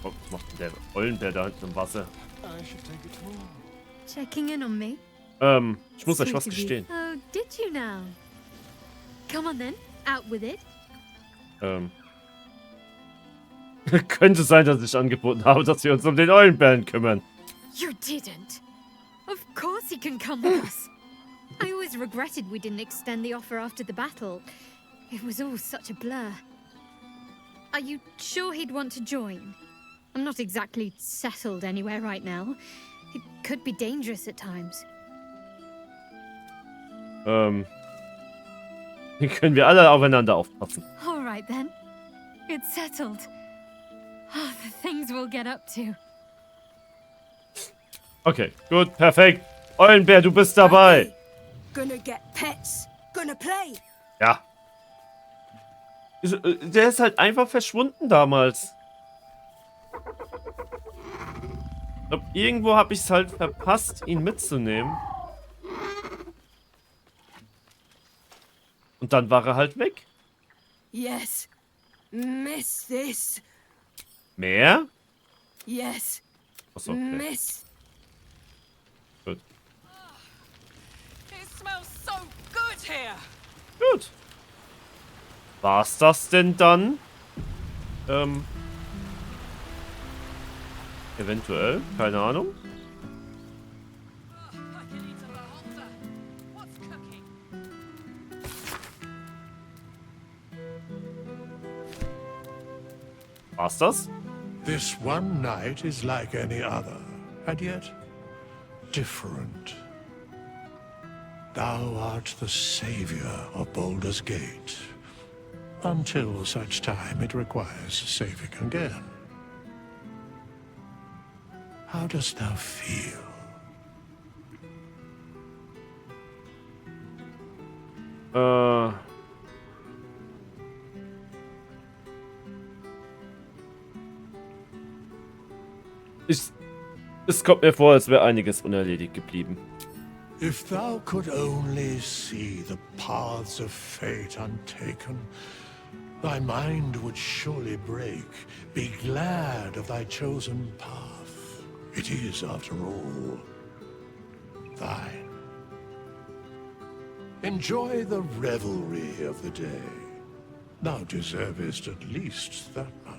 was macht denn der Eulenbär da hinten im Wasser? Checking in on me? Ich muss euch was gestehen. Oh, did you now? Come on then, out with it. Könnte sein, dass ich angeboten habe, dass wir uns um den Eulenbären kümmern. You didn't. Of course he can come with us. I always regretted we didn't extend the offer after the battle. It was all such a blur. Are you sure he'd want to join? I'm not exactly settled anywhere right now. It could be dangerous at times. Hier können wir alle aufeinander aufpassen. All right then. It's settled. Oh, the things we'll get up to. Okay, gut, perfekt. Eulenbär, du bist dabei. Gonna get pets. Gonna play. Ja. Der ist halt einfach verschwunden damals. Ich glaub, irgendwo habe ich es halt verpasst, ihn mitzunehmen. Und dann war er halt weg. Yes. Miss this. Mehr? Yes. Achso, okay. Miss. Gut. It smells so good here. Gut. War's das denn dann? Eventuell, keine Ahnung. War's das? This one night is like any other, and yet different. Thou art the savior of Baldur's Gate, until such time it requires saving again. How dost thou feel? Es kommt mir vor, als wäre einiges unerledigt geblieben. If thou could only see the paths of fate untaken, thy mind would surely break. Be glad of thy chosen path. It is, after all, thine. Enjoy the revelry of the day. Thou deservest at least that much.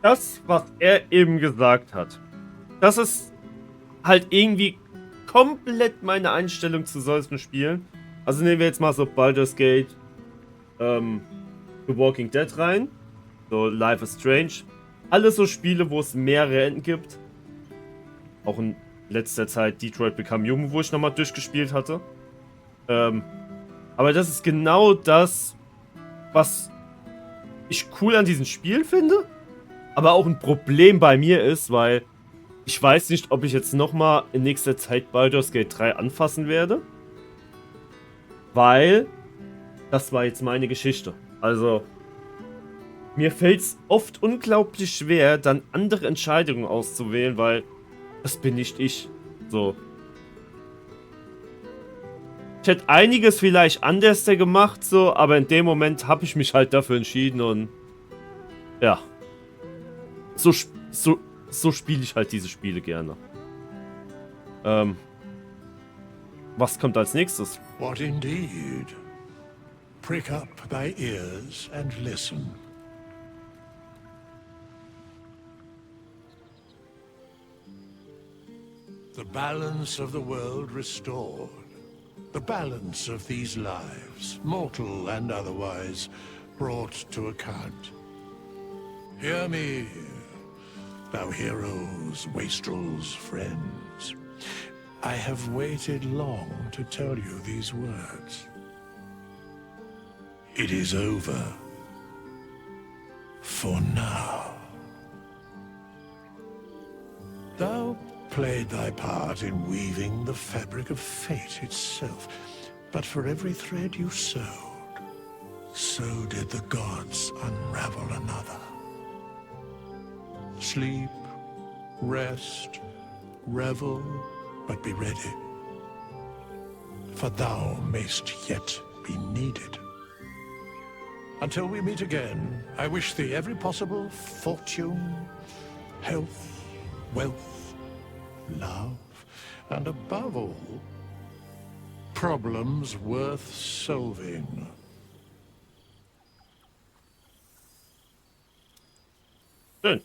Das, was er eben gesagt hat, das ist halt irgendwie komplett meine Einstellung zu solchen Spielen. Also nehmen wir jetzt mal so Baldur's Gate, The Walking Dead rein, so Life is Strange. Alles so Spiele, wo es mehrere Enden gibt. Auch in letzter Zeit Detroit Become Human, wo ich nochmal durchgespielt hatte. Aber das ist genau das, was ich cool an diesen Spielen finde. Aber auch ein Problem bei mir ist, weil ich weiß nicht, ob ich jetzt nochmal in nächster Zeit Baldur's Gate 3 anfassen werde. Weil das war jetzt meine Geschichte. Also mir fällt es oft unglaublich schwer, dann andere Entscheidungen auszuwählen, weil das bin nicht ich. So. Ich hätte einiges vielleicht anders gemacht, so, aber in dem Moment habe ich mich halt dafür entschieden und ja. So spiele ich halt diese Spiele gerne. Was kommt als nächstes? What indeed? Prick up thy ears and listen. The balance of the world restored. The balance of these lives, mortal and otherwise, brought to account. Hear me, thou heroes, wastrels, friends. I have waited long to tell you these words. It is over. For now. Thou played thy part in weaving the fabric of fate itself, but for every thread you sewed, so did the gods unravel another. Sleep, rest, revel, but be ready, for thou mayst yet be needed. Until we meet again, I wish thee every possible fortune, health, wealth, love, and above all, problems worth solving. Schön.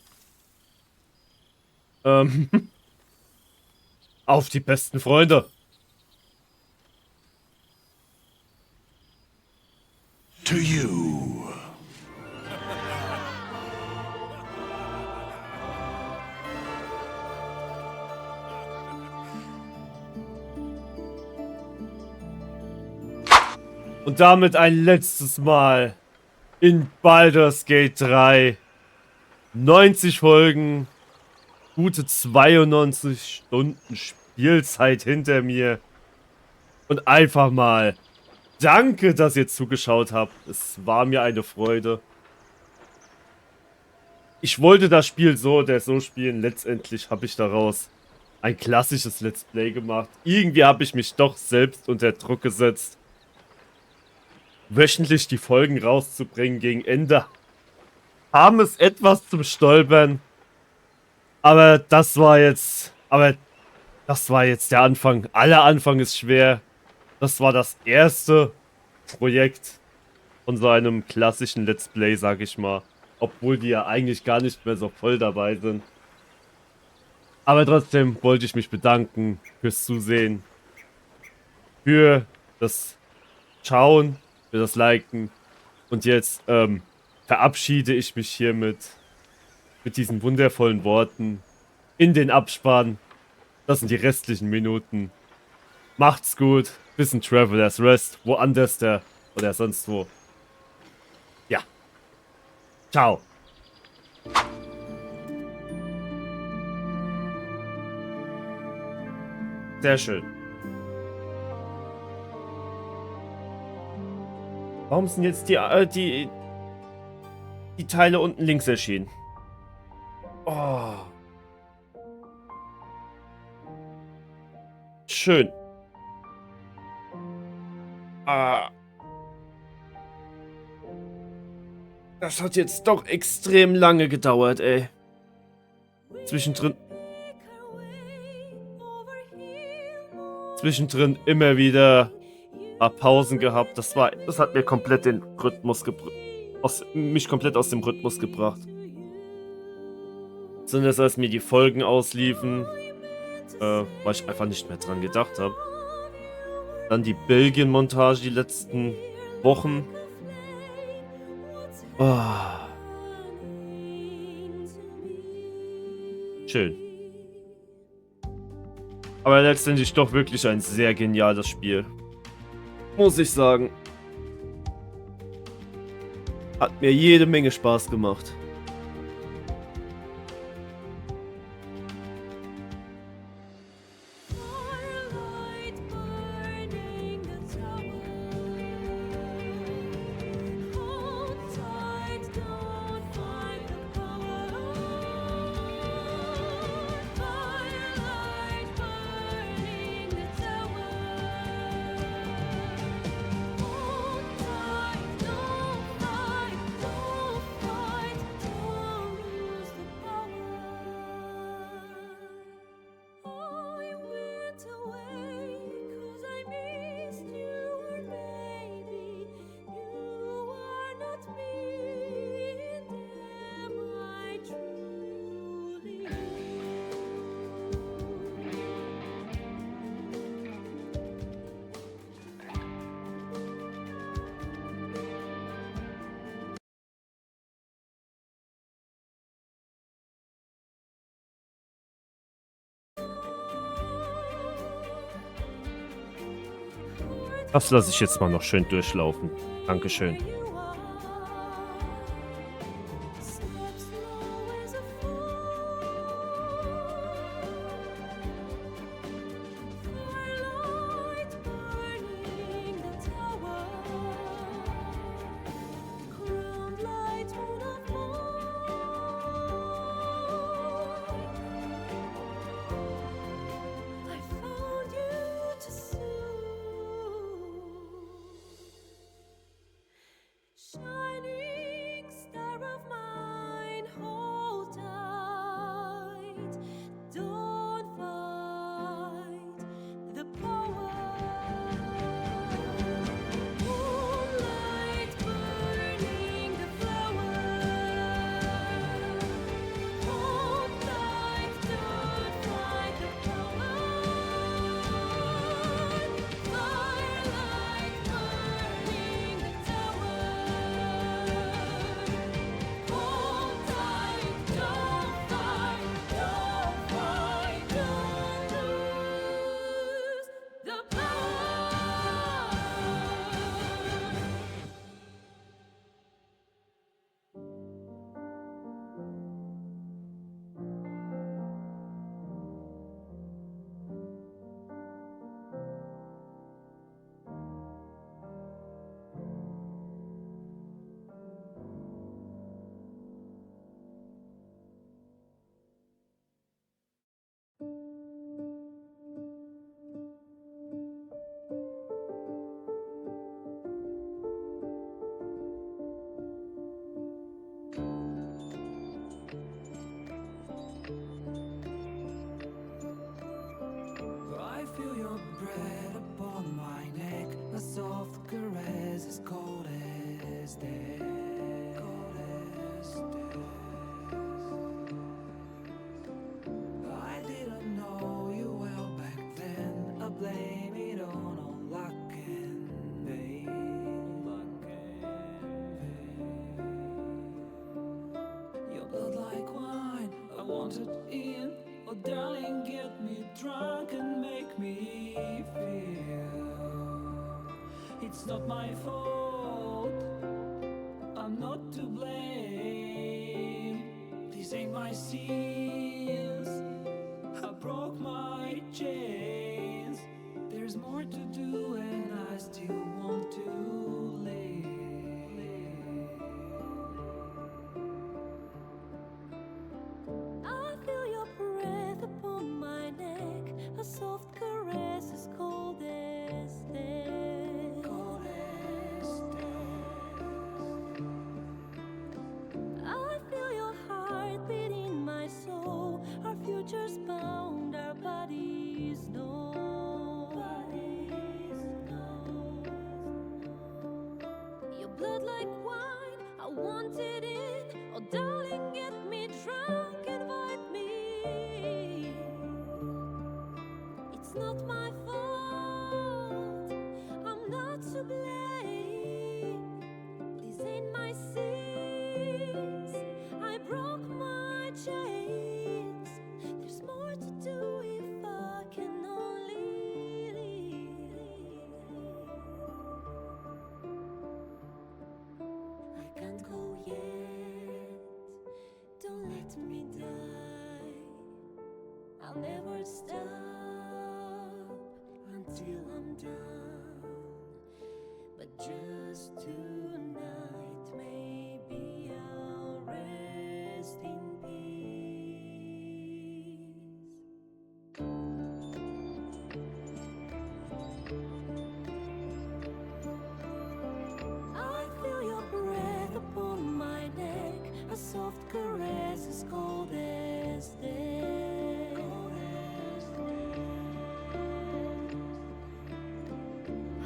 Auf die besten Freunde. To you. Und damit ein letztes Mal in Baldur's Gate 3. 90 Folgen, gute 92 Stunden Spielzeit hinter mir. Und einfach mal danke, dass ihr zugeschaut habt. Es war mir eine Freude. Ich wollte das Spiel so oder so spielen. Letztendlich habe ich daraus ein klassisches Let's Play gemacht. Irgendwie habe ich mich doch selbst unter Druck gesetzt, wöchentlich die Folgen rauszubringen. Gegen Ende haben es etwas zum Stolpern. Aber das war jetzt der Anfang. Aller Anfang ist schwer. Das war das erste Projekt von so einem klassischen Let's Play, sag ich mal. Obwohl die ja eigentlich gar nicht mehr so voll dabei sind. Aber trotzdem wollte ich mich bedanken fürs Zusehen. Für das Schauen, für das Liken. Und jetzt verabschiede ich mich hiermit mit diesen wundervollen Worten in den Abspann. Das sind die restlichen Minuten. Macht's gut. Bis in Traveler's Rest. Woanders der oder sonst wo. Ja. Ciao. Sehr schön. Warum sind jetzt die Teile unten links erschienen? Oh. Schön. Das hat jetzt doch extrem lange gedauert, ey. Zwischendrin immer wieder Pausen gehabt. Das hat mir komplett den Rhythmus mich komplett aus dem Rhythmus gebracht. Besonders als mir die Folgen ausliefen, weil ich einfach nicht mehr dran gedacht habe. Dann die Belgien-Montage die letzten Wochen. Oh. Schön. Aber letztendlich doch wirklich ein sehr geniales Spiel. Muss ich sagen. Hat mir jede Menge Spaß gemacht. Das lasse ich jetzt mal noch schön durchlaufen. Dankeschön. wanted in. Oh darling, get me drunk and make me feel it's not my fault, I'm not to blame. These ain't my sins, I broke my chains. There's more to do and I still want to live. I feel your breath upon my neck, a soft caress as cold as death. Cold as death. I feel your heart beat in my soul, our futures bound, our bodies know. Your blood like wine, I want it in. Oh darling, get me drunk, invite me. It's not my fault, I'm not to blame. These ain't my sins, I broke my chains. There's more to do if I can only leave. I can't go yet, don't let me die. I'll never stop until I'm done. But just tonight, maybe I'll rest in peace. I feel your breath upon my neck, a soft caress as cold as death.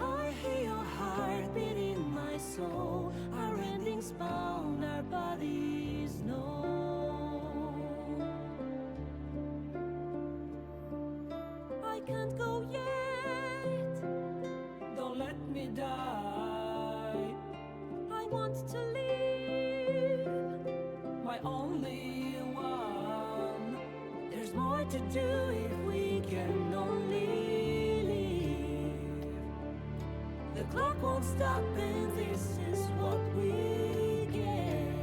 I hear your heart beat in my soul, our endings bound, our bodies know. I can't go yet, Don't let me die, I want to live. my only one. There's more to do if we can only leave. The clock won't stop and this is what we get.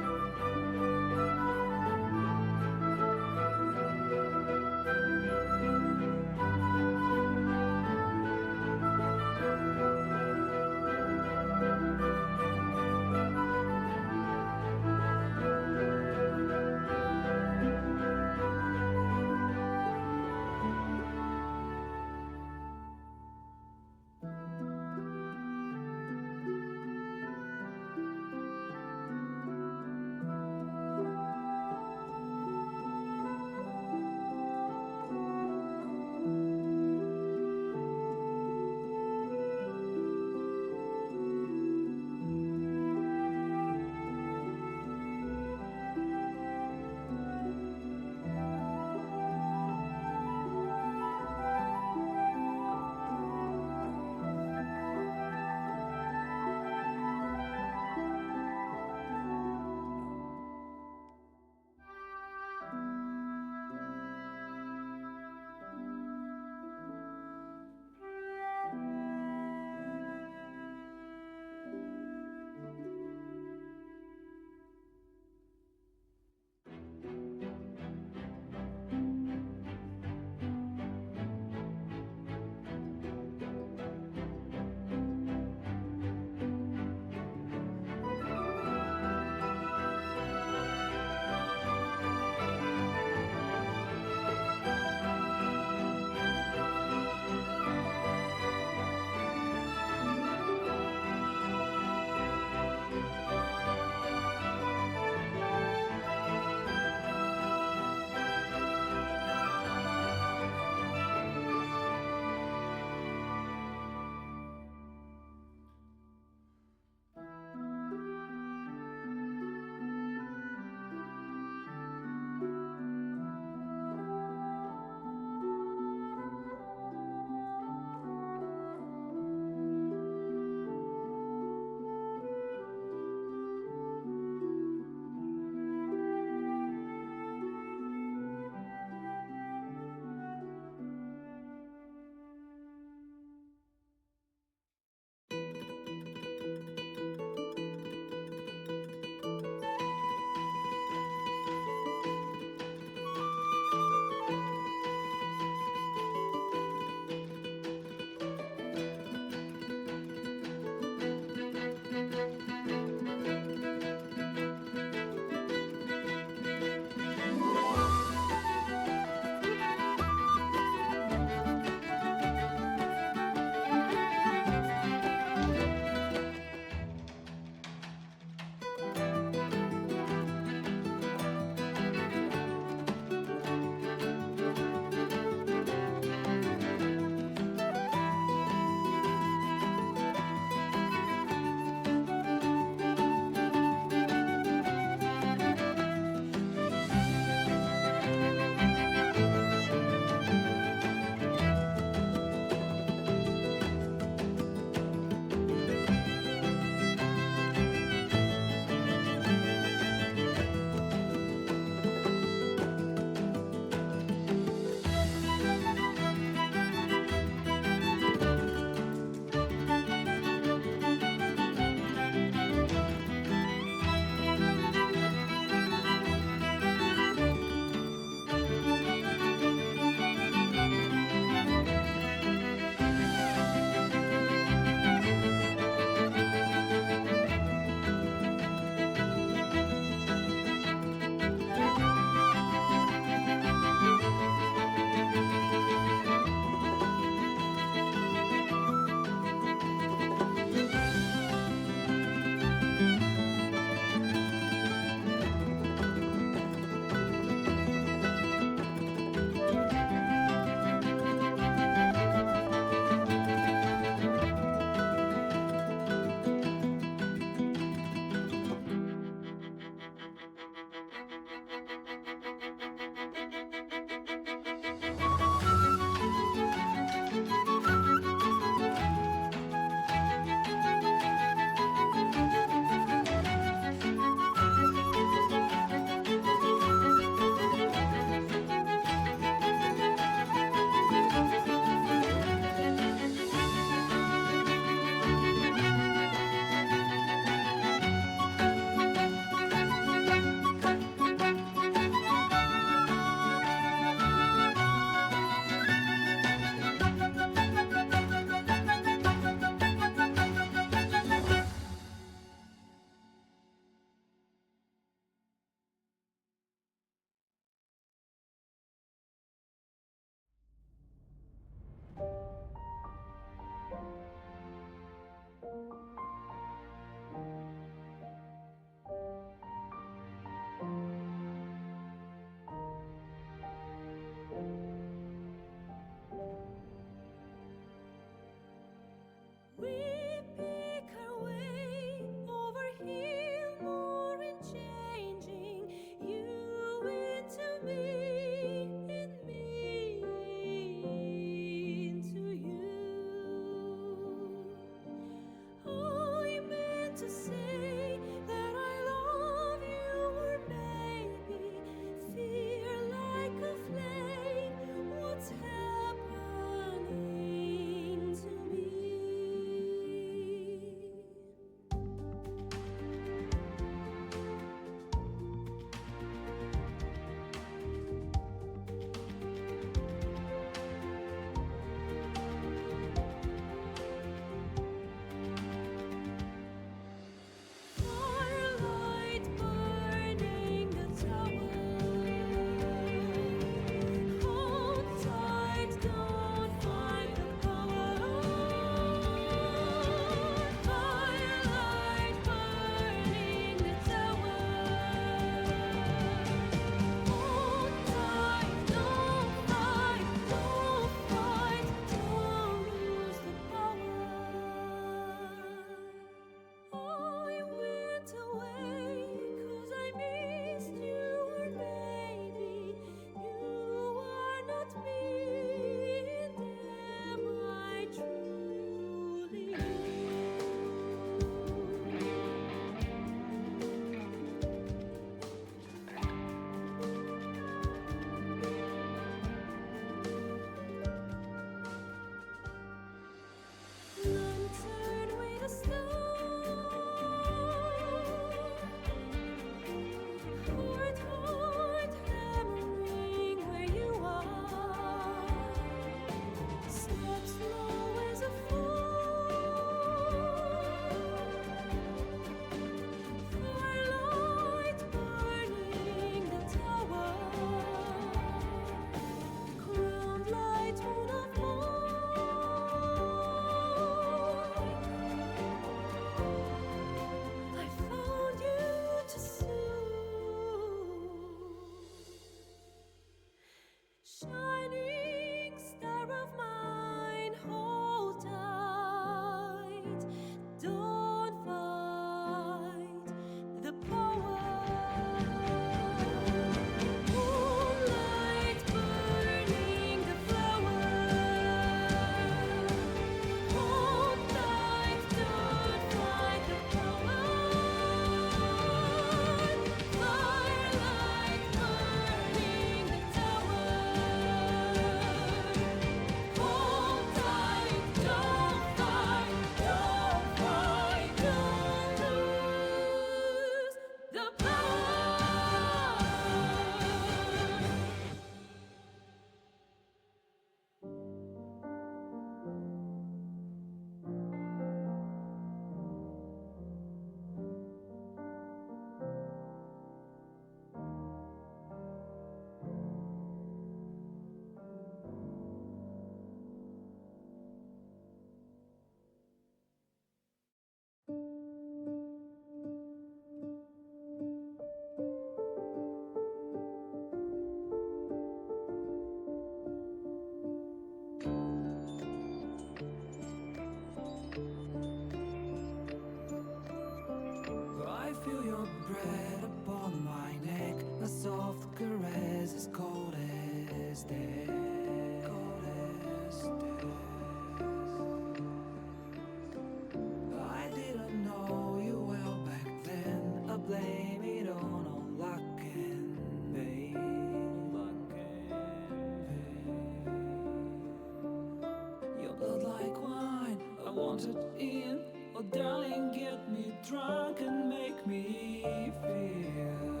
wanted in. Oh darling, get me drunk and make me feel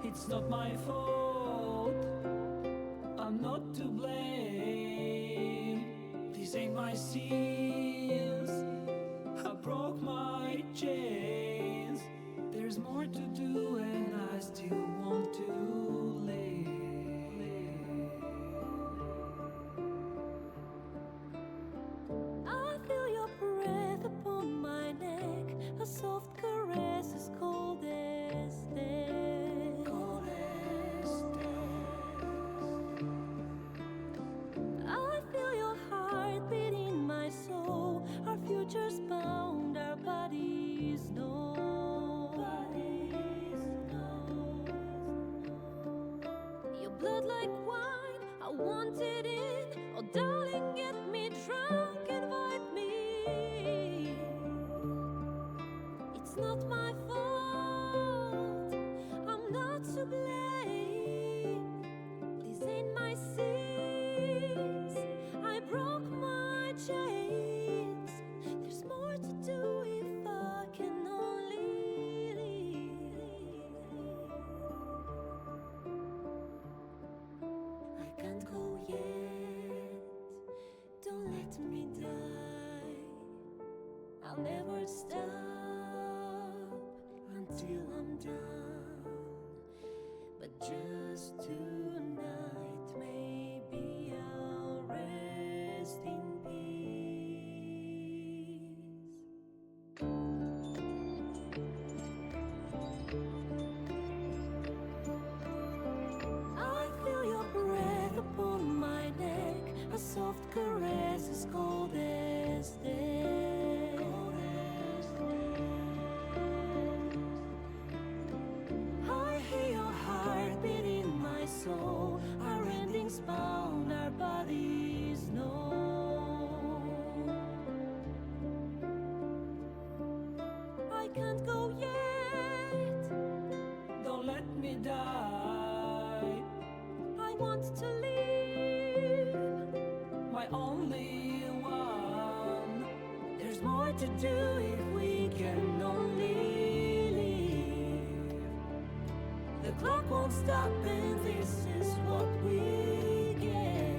it's not my fault, I'm not to blame. These ain't my sins, I broke my chains. There's more to do and I still want to live. I feel your breath upon my neck, a soft caress as cold as death. Cold as death. I feel your heart beat in my soul, our futures bound, our bodies know. Your blood like wine, I want it in. Oh darling, get me drunk, invite me. It's not my fault, I'm not to blame. These ain't my sins, I broke my chains. There's more to do if I can only leave. I can't go yet, don't let me die. I'll never stop until I'm done. But just tonight, maybe I'll rest in peace. I feel your breath upon my neck, a soft caress as cold as death. Cold as death. I hear your heart beat in my soul, our endings bound, our bodies know. I can't go yet, Don't let me die, I want to live. my only one. There's more to do if we can only leave. The clock won't stop and this is what we get.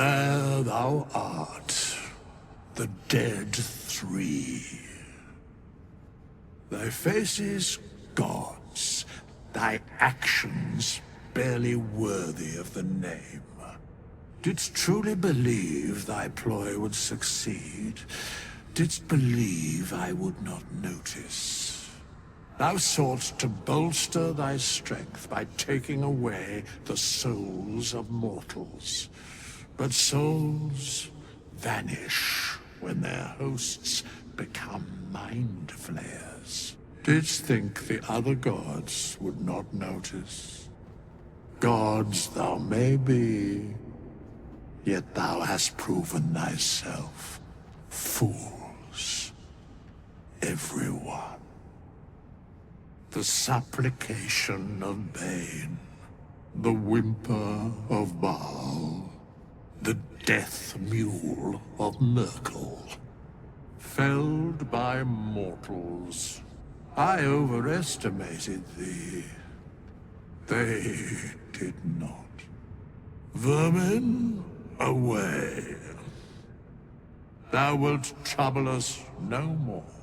There thou art, the dead three. Thy faces gods, thy actions barely worthy of the name. Didst truly believe thy ploy would succeed? Didst believe I would not notice? Thou soughtst to bolster thy strength by taking away the souls of mortals. But souls vanish when their hosts become mind flayers. Didst think the other gods would not notice? Gods thou may be, yet thou hast proven thyself fools, everyone. The supplication of Bane, the whimper of Baal, the death mule of Merkel. Felled by mortals, I overestimated thee. They did not. Vermin, away. Thou wilt trouble us no more.